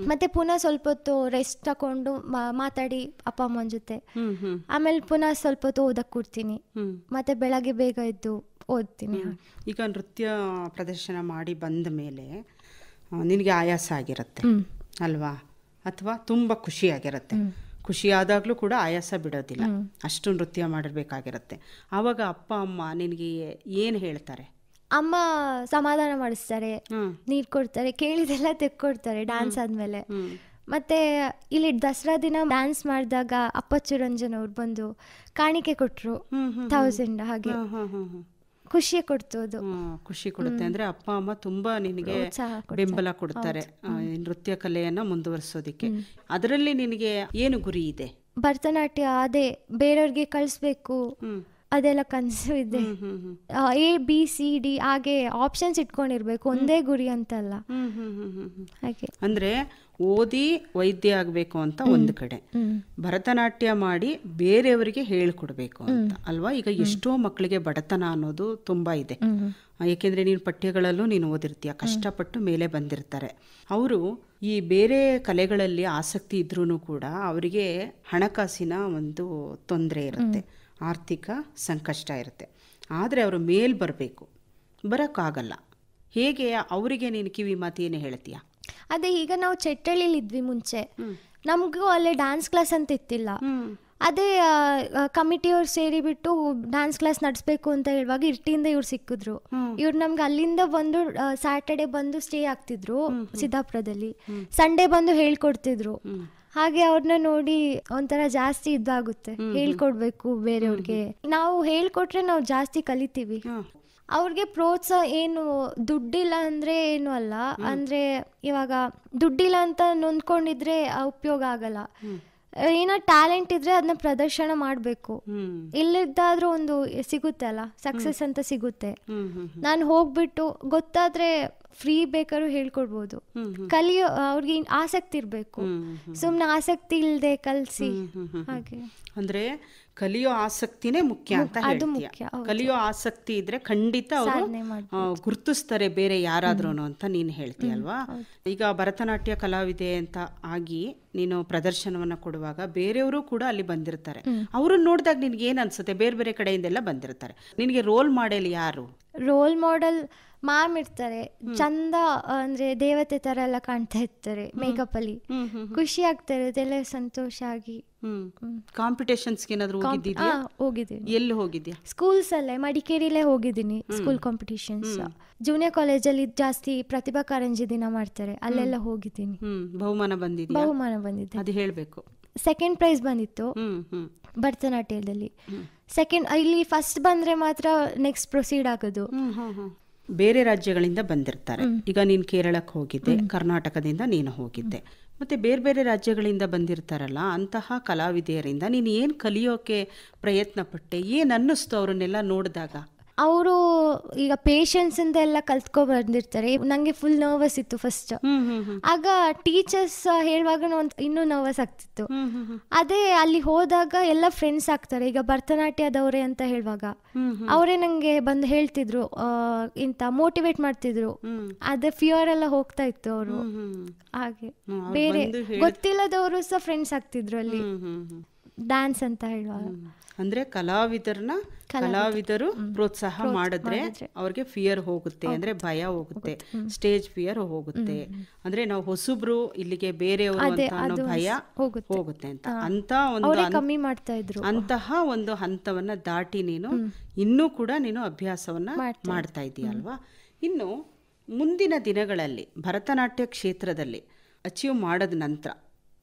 ಮತ್ತೆ ಪುನಃ ಸ್ವಲ್ಪ ಹೊತ್ತು ರೆಸ್ಟ್ ತಗೊಂಡು ಮಾತಾಡಿ ಅಪ್ಪ ಅಮ್ಮನ ಜೊತೆ, ಆಮೇಲೆ ಪುನಃ ಸ್ವಲ್ಪ ಹೊತ್ತು ಓದಕ್ಕೆ ಕೂರ್ತೀನಿ. ಮತ್ತೆ ಬೆಳಗ್ಗೆ ಬೇಗ ಎದ್ದು ಓದ್ತೀನಿ. ಈಗ ನೃತ್ಯ ಪ್ರದರ್ಶನ ಮಾಡಿ ಬಂದ ಮೇಲೆ ನಿನಗೆ ಆಯಾಸ ಆಗಿರುತ್ತೆ ಅಲ್ವಾ, ಅಥವಾ ತುಂಬ ಖುಷಿಯಾಗಿರುತ್ತೆ? ಖುಷಿಯಾದಾಗಲೂ ಕೂಡ ಆಯಾಸ ಬಿಡೋದಿಲ್ಲ, ಅಷ್ಟು ನೃತ್ಯ ಮಾಡಿರ್ಬೇಕಾಗಿರುತ್ತೆ. ಆವಾಗ ಅಪ್ಪ ಅಮ್ಮ ನಿನಗೆ ಏನು ಹೇಳ್ತಾರೆ? ಅಮ್ಮ ಸಮಾಧಾನ ಮಾಡಿಸ್ತಾರೆ, ನೀರು ಕೊಡ್ತಾರೆ, ಕೇಳಿದೆಲ್ಲ ತೆಕ್ಕೊಡ್ತಾರೆ ಡ್ಯಾನ್ಸ್ ಆದ್ಮೇಲೆ. ಮತ್ತೆ ಇಲ್ಲಿ ದಸರಾ ದಿನ ಡ್ಯಾನ್ಸ್ ಮಾಡಿದಾಗ ಅಪ್ಪಚ್ಚು ರಂಜನ್ ಅವ್ರು ಬಂದು ಕಾಣಿಕೆ ಕೊಟ್ರು 1000. ಹಾಗೆ ಖುಷಿ ಕೊಡ್ತು. ಅದು ಖುಷಿ ಕೊಡುತ್ತೆ. ಅಂದ್ರೆ ಅಪ್ಪ ಅಮ್ಮ ತುಂಬಾ ನಿನಗೆ ಬೆಂಬಲ ಕೊಡ್ತಾರೆ ನೃತ್ಯ ಕಲೆಯನ್ನ ಮುಂದುವರಿಸೋದಿಕ್ಕೆ. ಅದರಲ್ಲಿ ನಿನಗೆ ಏನು ಗುರಿ ಇದೆ? ಭರತನಾಟ್ಯ ಅದೇ ಬೇರೆಯವ್ರಿಗೆ ಕಳಿಸ್ಬೇಕು, ಅದೆಲ್ಲ ಕನಸು ಇದೆ. ABCD ಹಾಗೆ ಆಪ್ಷನ್ಸ್ ಇಟ್ಕೊಂಡಿರ್ಬೇಕು, ಒಂದೇ ಗುರಿ ಅಂತಲ್ಲ. ಹಾಗೆ ಅಂದ್ರೆ ಓದಿ ವೈದ್ಯ ಆಗಬೇಕು ಅಂತ ಒಂದು ಕಡೆ, ಭರತನಾಟ್ಯ ಮಾಡಿ ಬೇರೆಯವರಿಗೆ ಹೇಳ್ಕೊಡ್ಬೇಕು ಅಂತ ಅಲ್ವಾ? ಈಗ ಎಷ್ಟೋ ಮಕ್ಕಳಿಗೆ ಬಡತನ ಅನ್ನೋದು ತುಂಬಾ ಇದೆ. ಏಕೆಂದ್ರೆ ನೀನು ಪಠ್ಯಗಳಲ್ಲೂ ನೀನು ಓದಿರ್ತೀಯ, ಕಷ್ಟಪಟ್ಟು ಮೇಲೆ ಬಂದಿರ್ತಾರೆ. ಅವರು ಈ ಬೇರೆ ಕಲೆಗಳಲ್ಲಿ ಆಸಕ್ತಿ ಇದ್ರೂ ಕೂಡ ಅವರಿಗೆ ಹಣಕಾಸಿನ ಒಂದು ತೊಂದರೆ ಇರುತ್ತೆ, ಆರ್ಥಿಕ ಸಂಕಷ್ಟ ಇರುತ್ತೆ. ಆದರೆ ಅವರು ಮೇಲ್ ಬರಬೇಕು, ಬರೋಕ್ಕಾಗಲ್ಲ. ಹೇಗೆ ಅವರಿಗೆ ನೀನು ಕಿವಿ ಮಾತು ಏನು ಹೇಳ್ತೀಯ? ಅದೇ ಈಗ ನಾವು ಚೆಟ್ಟಳ್ಳಿಲಿ ಇದ್ವಿ ಮುಂಚೆ, ನಮಗೂ ಅಲ್ಲೇ ಡ್ಯಾನ್ಸ್ ಕ್ಲಾಸ್ ಅಂತ ಇತ್ತಿಲ್ಲ. ಅದೇ ಕಮಿಟಿಯವ್ರು ಸೇರಿಬಿಟ್ಟು ಡ್ಯಾನ್ಸ್ ಕ್ಲಾಸ್ ನಡೆಸ್ಬೇಕು ಅಂತ ಹೇಳುವಾಗ ಇರ್ಟಿಯಿಂದ ಇವ್ರು ಸಿಕ್ಕಿದ್ರು. ಇವ್ರು ನಮ್ಗೆ ಅಲ್ಲಿಂದ ಬಂದು ಸ್ಯಾಟರ್ಡೆ ಬಂದು ಸ್ಟೇ ಆಗ್ತಿದ್ರು ಸಿದ್ದಾಪುರದಲ್ಲಿ, ಸಂಡೇ ಬಂದು ಹೇಳ್ಕೊಡ್ತಿದ್ರು. ಹಾಗೆ ಅವ್ರನ್ನ ನೋಡಿ ಒಂಥರ ಜಾಸ್ತಿ ಇದಾಗುತ್ತೆ, ಹೇಳ್ಕೊಡ್ಬೇಕು ಬೇರೆಯವ್ರಿಗೆ. ನಾವು ಹೇಳ್ಕೊಟ್ರೆ ನಾವು ಜಾಸ್ತಿ ಕಲಿತೀವಿ. ಅವ್ರಿಗೆ ಪ್ರೋತ್ಸಾಹ ಏನು ದುಡ್ಡಿಲ್ಲ ಅಂದ್ರೆ ಏನು ಅಲ್ಲ, ಅಂದ್ರೆ ಇವಾಗ ದುಡ್ಡಿಲ್ಲ ಅಂತ ನೊಂದ್ಕೊಂಡಿದ್ರೆ ಉಪಯೋಗ ಆಗಲ್ಲ. ಏನೋ ಟ್ಯಾಲೆಂಟ್ ಇದ್ರೆ ಅದನ್ನ ಪ್ರದರ್ಶನ ಮಾಡಬೇಕು. ಇಲ್ಲಿದ್ದಾದ್ರೂ ಒಂದು ಸಿಗುತ್ತೆ ಅಲ್ಲ, ಸಕ್ಸಸ್ ಅಂತ ಸಿಗುತ್ತೆ. ನಾನು ಹೋಗ್ಬಿಟ್ಟು ಗೊತ್ತಾದ್ರೆ ಫ್ರೀ ಬೇಕಾದ್ರೂ ಹೇಳ್ಕೊಡ್ಬೋದು. ಕಲಿಯೋ ಅವ್ರಿಗೆ ಆಸಕ್ತಿ ಇರ್ಬೇಕು, ಸುಮ್ನೆ ಆಸಕ್ತಿ ಇಲ್ಲದೆ ಕಲಿಸಿ. ಹಾಗೆ ಅಂದ್ರೆ ಕಲಿಯೋ ಆಸಕ್ತಿನೇ ಮುಖ್ಯ ಅಂತ ಹೇಳ್ತೀಯ. ಕಲಿಯೋ ಆಸಕ್ತಿ ಇದ್ರೆ ಖಂಡಿತ ಅವರು ಗುರುತಿಸ್ತಾರೆ ಬೇರೆ ಯಾರಾದ್ರೂ ಅಂತ ನೀನು ಹೇಳ್ತೀಯಲ್ವಾ? ಈಗ ಭರತನಾಟ್ಯ ಕಲಾವಿದೆ ಅಂತ ಆಗಿ ನೀನು ಪ್ರದರ್ಶನವನ್ನ ಕೊಡುವಾಗ ಬೇರೆಯವರು ಕೂಡ ಅಲ್ಲಿ ಬಂದಿರ್ತಾರೆ. ಅವ್ರನ್ನ ನೋಡಿದಾಗ ನಿನ್ಗೆ ಏನ್ ಅನ್ಸುತ್ತೆ? ಬೇರೆ ಬೇರೆ ಕಡೆಯಿಂದೆಲ್ಲ ಬಂದಿರ್ತಾರೆ. ನಿನಗೆ ರೋಲ್ ಮಾಡೆಲ್ ಯಾರು? ರೋಲ್ ಮಾಡೆಲ್ ಮ್ಯಾಮ್ ಇರ್ತಾರೆ, ಚಂದ ಅಂದ್ರೆ ದೇವತೆ ತರ ಎಲ್ಲ ಕಾಣ್ತಾ ಇರ್ತಾರೆ ಮೇಕಪ್ ಅಲ್ಲಿ. ಖುಷಿ ಆಗ್ತಾ ಇರುತ್ತೆ, ಎಲ್ಲ ಸಂತೋಷ ಆಗಿ ಕಾಂಪಿಟೇಷನ್ಸ್ಗೆ ಏನಾದ್ರು ಹೋಗಿದ್ದೀಯಾ? ಹೋಗಿದ್ದೀನಿ. ಎಲ್ಲಿ ಹೋಗಿದ್ಯಾ? ಸ್ಕೂಲ್ಸ್ ಅಲ್ಲೇ ಮಡಿಕೇರಿಲೇ ಹೋಗಿದ್ದೀನಿ. ಸ್ಕೂಲ್ ಕಾಂಪಿಟೇಷನ್ಸ್, ಜೂನಿಯರ್ ಕಾಲೇಜಲ್ಲಿ ಜಾಸ್ತಿ ಪ್ರತಿಭಾ ಕಾರಂಜಿ ದಿನ ಮಾಡ್ತಾರೆ, ಅಲ್ಲೆಲ್ಲ ಹೋಗಿದ್ದೀನಿ. ಬಹುಮಾನ ಬಂದಿದೆ? ಬಹುಮಾನ ಬಂದಿದೆ. ಅದು ಹೇಳ್ಬೇಕು. ಸೆಕೆಂಡ್ ಪ್ರೈಸ್ ಬಂದಿತ್ತು ಭರತನಾಟ್ಯದಲ್ಲಿ. ಸೆಕೆಂಡ್, ಇಲ್ಲಿ ಫಸ್ಟ್ ಬಂದ್ರೆ ಮಾತ್ರ ನೆಕ್ಸ್ಟ್ ಪ್ರೊಸೀಡ್ ಆಗೋದು. ಬೇರೆ ರಾಜ್ಯಗಳಿಂದ ಬಂದಿರ್ತಾರೆ. ಈಗ ನೀನು ಕೇರಳಕ್ಕೆ ಹೋಗಿದ್ದೆ, ಕರ್ನಾಟಕದಿಂದ ನೀನು ಹೋಗಿದ್ದೆ, ಮತ್ತೆ ಬೇರೆ ಬೇರೆ ರಾಜ್ಯಗಳಿಂದ ಬಂದಿರ್ತಾರಲ್ಲ, ಅಂತಹ ಕಲಾವಿದೆಯರಿಂದ ನೀನು ಏನು ಕಲಿಯೋಕೆ ಪ್ರಯತ್ನ ಪಟ್ಟೆ? ಏನು ಅನ್ನಿಸ್ತು ಅವ್ರನ್ನೆಲ್ಲ ನೋಡಿದಾಗ? ಅವರು ಈಗ ಪೇಷನ್ಸ್ ಇಂದ ಎಲ್ಲ ಕಲ್ತ್ಕೊ ಬಂದಿರ್ತಾರೆ. ನಂಗೆ ಫುಲ್ ನರ್ವಸ್ ಇತ್ತು ಫಸ್ಟ್. ಆಗ ಟೀಚರ್ಸ್ ಹೇಳುವಾಗ ಇನ್ನೂ ನರ್ವಸ್ ಆಗ್ತಿತ್ತು. ಅದೇ ಅಲ್ಲಿ ಹೋದಾಗ ಎಲ್ಲ ಫ್ರೆಂಡ್ಸ್ ಆಗ್ತಾರೆ. ಈಗ ಭರತನಾಟ್ಯದವರೇ ಅಂತ ಹೇಳುವಾಗ ಅವರೇ ನಂಗೆ ಬಂದು ಹೇಳ್ತಿದ್ರು, ಇಂತ ಮೋಟಿವೇಟ್ ಮಾಡ್ತಿದ್ರು. ಅದೇ ಫಿಯರ್ ಎಲ್ಲ ಹೋಗ್ತಾ ಇತ್ತು ಅವರು. ಹಾಗೆ ಬೇರೆ ಗೊತ್ತಿಲ್ಲದವರು ಸಹ ಫ್ರೆಂಡ್ಸ್ ಆಗ್ತಿದ್ರು ಅಲ್ಲಿ ಡ್ಯಾನ್ಸ್ ಅಂತ ಹೇಳುವಾಗ. ಅಂದ್ರೆ ಕಲಾವಿದರು ಪ್ರೋತ್ಸಾಹ ಮಾಡಿದ್ರೆ ಅವ್ರಿಗೆ ಫಿಯರ್ ಹೋಗುತ್ತೆ, ಅಂದ್ರೆ ಭಯ ಹೋಗುತ್ತೆ, ಸ್ಟೇಜ್ ಫಿಯರ್ ಹೋಗುತ್ತೆ. ಅಂದ್ರೆ ನಾವು ಹೊಸಬ್ರು ಇಲ್ಲಿಗೆ ಬೇರೆಯವರು ಅಂತ ಅನ್ನೋ ಭಯ ಹೋಗುತ್ತೆ ಅಂತ ಕಮ್ಮಿ ಮಾಡ್ತಾ ಇದ್ರು. ಅಂತಹ ಒಂದು ಹಂತವನ್ನ ದಾಟಿ ನೀನು ಇನ್ನೂ ಕೂಡ ನೀನು ಅಭ್ಯಾಸವನ್ನ ಮಾಡ್ತಾ ಇದೀಯ ಅಲ್ವಾ? ಇನ್ನು ಮುಂದಿನ ದಿನಗಳಲ್ಲಿ ಭರತನಾಟ್ಯ ಕ್ಷೇತ್ರದಲ್ಲಿ ಅಚೀವ್ ಮಾಡಿದ ನಂತರ,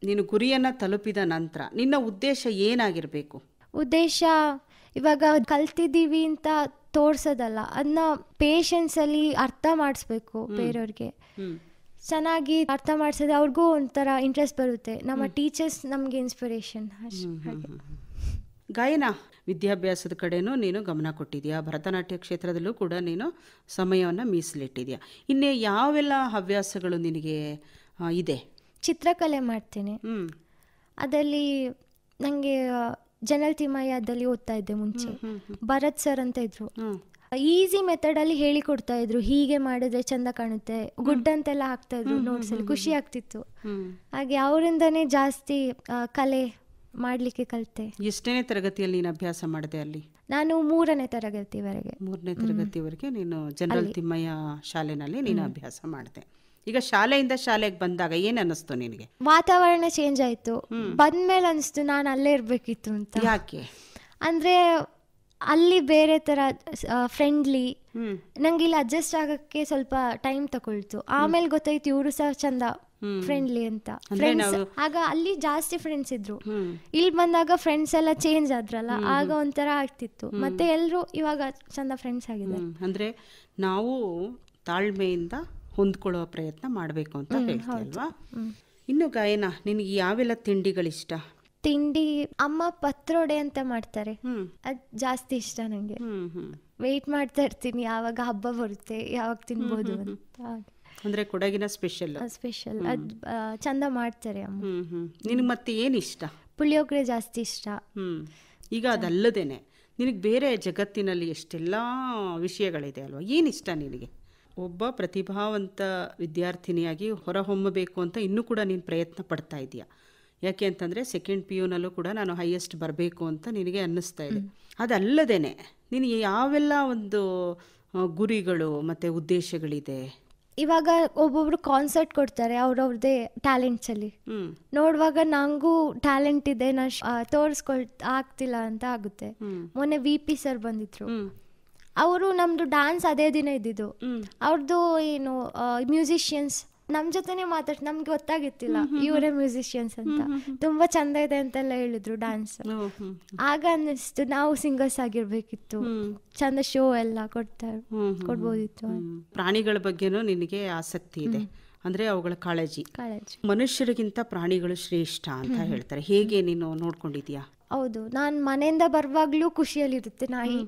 ನೀನು ಗುರಿಯನ್ನ ತಲುಪಿದ ನಂತರ ನಿನ್ನ ಉದ್ದೇಶ ಏನಾಗಿರ್ಬೇಕು? ಉದ್ದೇಶ ಇವಾಗ ಕಲ್ತಿದ್ದೀವಿ ಅಂತ ತೋರ್ಸೋದಲ್ಲ, ಅದನ್ನ ಪೇಷನ್ಸ್ ಅಲ್ಲಿ ಅರ್ಥ ಮಾಡಿಸ್ಬೇಕು ಬೇರೆಯವ್ರಿಗೆ. ಚೆನ್ನಾಗಿ ಅರ್ಥ ಮಾಡಿಸಿದ್ರೆ ಅವ್ರಿಗೂ ಒಂಥರ ಇಂಟ್ರೆಸ್ಟ್ ಬರುತ್ತೆ. ನಮ್ಮ ಟೀಚರ್ಸ್ ನಮ್ಗೆ ಇನ್ಸ್ಪಿರೇಷನ್. ಗಾಯನ ವಿದ್ಯಾಭ್ಯಾಸದ ಕಡೆನೂ ನೀನು ಗಮನ ಕೊಟ್ಟಿದ್ಯಾ, ಭರತನಾಟ್ಯ ಕ್ಷೇತ್ರದಲ್ಲೂ ಕೂಡ ನೀನು ಸಮಯವನ್ನು ಮೀಸಲಿಟ್ಟಿದ್ಯಾ. ಇನ್ನೇ ಯಾವೆಲ್ಲ ಹವ್ಯಾಸಗಳು ನಿನಗೆ ಇದೆ? ಚಿತ್ರಕಲೆ ಮಾಡ್ತೇನೆ. ಅದರಲ್ಲಿ ನನಗೆ ಜನರಲ್ ತಿಮ್ಮಯ್ಯದಲ್ಲಿ ಓದ್ತಾ ಇದ್ದೆ ಮುಂಚೆ. ಭರತ್ ಸರ್ ಅಂತ ಇದ್ರು, ಈಸಿ ಮೆಥಡ್ ಅಲ್ಲಿ ಹೇಳಿಕೊಡ್ತಾ ಇದ್ರು. ಹೀಗೆ ಮಾಡಿದ್ರೆ ಚಂದ ಕಾಣುತ್ತೆ, ಗುಡ್ ಅಂತೆಲ್ಲ ಹಾಕ್ತಾ ಇದ್ರು ನೋಟ್ಸ್ ಅಲ್ಲಿ. ಖುಷಿ ಆಗ್ತಿತ್ತು. ಹಾಗೆ ಅವರಿಂದನೇ ಜಾಸ್ತಿ ಕಲೆ ಮಾಡ್ಲಿಕ್ಕೆ ಕಲಿತೆ. ಎಷ್ಟನೇ ತರಗತಿಯಲ್ಲಿ ನೀನು ಅಭ್ಯಾಸ ಮಾಡಿದೆ ಅಲ್ಲಿ? ನಾನು 3ನೇ ತರಗತಿವರೆಗೆ. 3ನೇ ತರಗತಿವರೆಗೆ ನೀನು ಜನರಲ್ ತಿಮ್ಮಯ್ಯ ಶಾಲೆನಲ್ಲಿ ನೀನು ಅಭ್ಯಾಸ ಮಾಡಿದೆ. ಈಗ ಶಾಲೆಯಿಂದ ಶಾಲೆಗೆ ಬಂದಾಗ ಏನ್ ಅನ್ನಿಸ್ತು ನಿನಗೆ? ವಾತಾವರಣ ಚೇಂಜ್ ಆಯ್ತು. ಬಂದ್ಮೇಲೆ ಅನಿಸ್ತು ನಾನು ಅಲ್ಲೇ ಇರ್ಬೇಕಿತ್ತು ಅಂತ. ಯಾಕೆ ಅಂದ್ರೆ ಅಲ್ಲಿ ಬೇರೆ ತರ ಫ್ರೆಂಡ್ಲಿ. ನಂಗೆ ಇಲ್ಲಿ ಅಡ್ಜಸ್ಟ್ ಆಗಕ್ಕೆ ಸ್ವಲ್ಪ ಟೈಮ್ ತಗೊಳ್ತು. ಆಮೇಲೆ ಗೊತ್ತಾಯ್ತು ಇವರು ಸಹ ಚಂದ ಫ್ರೆಂಡ್ಲಿ ಅಂತ. ಫ್ರೆಂಡ್ಸ್ ಆಗ ಅಲ್ಲಿ ಜಾಸ್ತಿ ಫ್ರೆಂಡ್ಸ್ ಇದ್ರು. ಇಲ್ಲಿ ಬಂದಾಗ ಫ್ರೆಂಡ್ಸ್ ಎಲ್ಲ ಚೇಂಜ್ ಆದ್ರಲ್ಲ, ಆಗ ಒಂಥರ ಆಗ್ತಿತ್ತು. ಮತ್ತೆ ಎಲ್ರು ಇವಾಗ ಚಂದ ಫ್ರೆಂಡ್ಸ್ ಆಗಿದ್ದಾರೆ. ಅಂದ್ರೆ ನಾವು ತಾಳ್ಮೆಯಿಂದ ಹೊಂದ್ಕೊಳ್ಳೋ ಪ್ರಯತ್ನ ಮಾಡಬೇಕು ಅಂತ ಹೇಳ್ತೀಯಲ್ವಾ? ಇನ್ನು ಗಾಯನ, ನಿನಗೆ ಯಾವೆಲ್ಲ ತಿಂಡಿಗಳಿಷ್ಟ? ತಿಂಡಿ ಅಮ್ಮ ಪತ್ರೊಡೆ ಅಂತ ಮಾಡ್ತಾರೆ, ಅದ್ ಜಾಸ್ತಿ ಇಷ್ಟ ನಂಗೆ. ವೆಯ್ಟ್ ಮಾಡ್ತಾ ಇರ್ತೀನಿ ಯಾವಾಗ ಹಬ್ಬ ಬರುತ್ತೆ, ಯಾವಾಗ ತಿನ್ಬೋದು ಅಂತ. ಅಂದ್ರೆ ಕೊಡಗಿನ ಸ್ಪೆಷಲ್ ಅದ್ ಚಂದ ಮಾಡ್ತಾರೆ ಅಮ್ಮ. ನಿನಗೆ ಮತ್ತೆ ಏನು ಇಷ್ಟ? ಪುಳಿಯೋಗರೆ ಜಾಸ್ತಿ ಇಷ್ಟ. ಈಗ ಅದಲ್ಲದೇನೆ ನಿನಗೆ ಬೇರೆ ಜಗತ್ತಿನಲ್ಲಿ ಎಷ್ಟೆಲ್ಲ ವಿಷಯಗಳಿದೆ ಅಲ್ವಾ, ಏನಿಷ್ಟ ನಿನಗೆ? ಒಬ್ಬ ಪ್ರತಿಭಾವಂತ ವಿದ್ಯಾರ್ಥಿನಿಯಾಗಿ ಹೊರಹೊಮ್ಮಬೇಕು ಅಂತ ಇನ್ನೂ ಕೂಡ ನೀನು ಪ್ರಯತ್ನ ಪಡ್ತಾ ಇದೆಯಾ. ಯಾಕೆ ಅಂತಂದರೆ ಸೆಕೆಂಡ್ PU ನಲ್ಲೂ ಕೂಡ ನಾನು ಹೈಯೆಸ್ಟ್ ಬರಬೇಕು ಅಂತ ನಿನಗೆ ಅನ್ನಿಸ್ತಾ ಇದೆ. ಅದಲ್ಲದೇನೆ ನಿನಗೆ ಯಾವೆಲ್ಲ ಒಂದು ಗುರಿಗಳು ಮತ್ತು ಉದ್ದೇಶಗಳಿದೆ? ಇವಾಗ ಒಬ್ಬೊಬ್ರು ಕಾನ್ಸರ್ಟ್ ಕೊಡ್ತಾರೆ ಅವ್ರವ್ರದ್ದೇ ಟ್ಯಾಲೆಂಟ್ಸ್ ಅಲ್ಲಿ. ನೋಡುವಾಗ ನಂಗೂ ಟ್ಯಾಲೆಂಟ್ ಇದೆ, ನಾನು ಆಗ್ತಿಲ್ಲ ಅಂತ ಆಗುತ್ತೆ. ಮೊನ್ನೆ VP ಸರ್ ಬಂದಿದ್ರು. ಅವರು ನಮ್ದು ಡ್ಯಾನ್ಸ್ ಅದೇ ದಿನ ಇದ್ದಿದ್ದು. ಅವ್ರದ್ದು ಏನು ಮ್ಯೂಸಿಷಿಯನ್ಸ್ ನಮ್ ಜೊತೆನೆ ನಮ್ಗೆ ಗೊತ್ತಾಗಿತ್ತಿಲ್ಲ ಇವರೇ ಮ್ಯೂಸಿಷಿಯನ್ಸ್ ಅಂತ. ತುಂಬಾ ಚಂದ ಇದೆ ಅಂತೆಲ್ಲ ಹೇಳಿದ್ರು ಡ್ಯಾನ್ಸ್. ಆಗ ಅನ್ನಿಸ್ತು ನಾವು ಸಿಂಗರ್ಸ್ ಆಗಿರ್ಬೇಕಿತ್ತು, ಚಂದ ಶೋ ಎಲ್ಲ ಕೊಡ್ಬೋದಿತ್ತು. ಪ್ರಾಣಿಗಳ ಬಗ್ಗೆನೂ ನಿನಗೆ ಆಸಕ್ತಿ ಇದೆ, ಅಂದ್ರೆ ಅವುಗಳ ಕಾಳಜಿ. ಮನುಷ್ಯರಿಗಿಂತ ಪ್ರಾಣಿಗಳು ಶ್ರೇಷ್ಠ ಅಂತ ಹೇಳ್ತಾರೆ. ಹೇಗೆ ನೀನು ನೋಡ್ಕೊಂಡಿದ್ಯಾ? ಹೌದು, ನಾನ್ ಮನೆಯಿಂದ ಬರುವಾಗ್ಲೂ ಖುಷಿಯಲ್ಲಿರುತ್ತೆ ನಾಯಿ,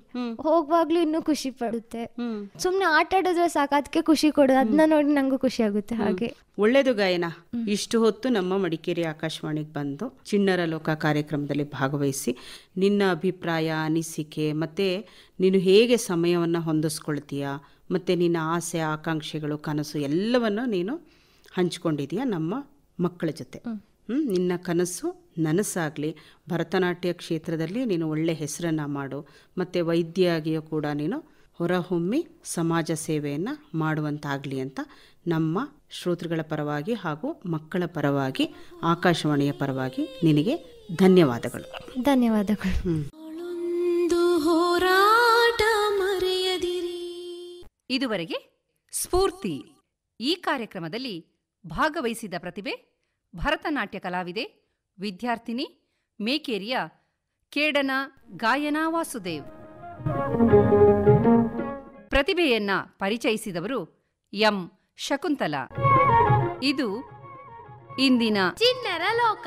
ಹೋಗುವಾಗ್ಲೂ ಇನ್ನೂ ಖುಷಿ ಪಡುತ್ತೆ. ಸುಮ್ನೆ ಆಟ ಆಡಿದ್ರೆ ಸಾಕು, ಅದಕ್ಕೆ ಖುಷಿ ಕೊಡೋದು. ಅದನ್ನ ನೋಡಿ ನಂಗೂ ಖುಷಿ ಆಗುತ್ತೆ. ಹಾಗೆ ಒಳ್ಳೇದು ಗಾಯನ. ಇಷ್ಟು ಹೊತ್ತು ನಮ್ಮ ಮಡಿಕೇರಿ ಆಕಾಶವಾಣಿಗೆ ಬಂದು ಚಿಣ್ಣರ ಲೋಕ ಕಾರ್ಯಕ್ರಮದಲ್ಲಿ ಭಾಗವಹಿಸಿ ನಿನ್ನ ಅಭಿಪ್ರಾಯ, ಅನಿಸಿಕೆ ಮತ್ತೆ ನೀನು ಹೇಗೆ ಸಮಯವನ್ನು ಹೊಂದಿಸ್ಕೊಳ್ತೀಯ, ಮತ್ತೆ ನಿನ್ನ ಆಸೆ, ಆಕಾಂಕ್ಷೆಗಳು, ಕನಸು ಎಲ್ಲವನ್ನು ನೀನು ಹಂಚ್ಕೊಂಡಿದೀಯ ನಮ್ಮ ಮಕ್ಕಳ ಜೊತೆ. ನಿನ್ನ ಕನಸು ನನಸಾಗಲಿ, ಭರತನಾಟ್ಯ ಕ್ಷೇತ್ರದಲ್ಲಿ ನೀನು ಒಳ್ಳೆ ಹೆಸರನ್ನು ಮಾಡು, ಮತ್ತು ವೈದ್ಯೆಯಾಗಿಯೂ ಕೂಡ ನೀನು ಹೊರಹೊಮ್ಮಿ ಸಮಾಜ ಸೇವೆಯನ್ನು ಮಾಡುವಂತಾಗಲಿ ಅಂತ ನಮ್ಮ ಶ್ರೋತೃಗಳ ಪರವಾಗಿ ಹಾಗೂ ಮಕ್ಕಳ ಪರವಾಗಿ, ಆಕಾಶವಾಣಿಯ ಪರವಾಗಿ ನಿನಗೆ ಧನ್ಯವಾದಗಳು. ಧನ್ಯವಾದಗಳು. ಒಂದು ಹೋರಾಟ ಮರೆಯದಿರಿ. ಇದುವರೆಗೆ ಸ್ಫೂರ್ತಿ ಈ ಕಾರ್ಯಕ್ರಮದಲ್ಲಿ ಭಾಗವಹಿಸಿದ ಪ್ರತಿಭೆ ಭರತನಾಟ್ಯ ಕಲಾವಿದೆ, ವಿದ್ಯಾರ್ಥಿನಿ, ಮೇಕೇರಿಯ ಕೇಡನ ಗಾಯನ ವಾಸುದೇವ್. ಪ್ರತಿಭೆಯನ್ನ ಪರಿಚಯಿಸಿದವರು ಎಂ ಶಕುಂತಲಾ. ಇದು ಇಂದಿನ ಚಿಣ್ಣರ ಲೋಕ.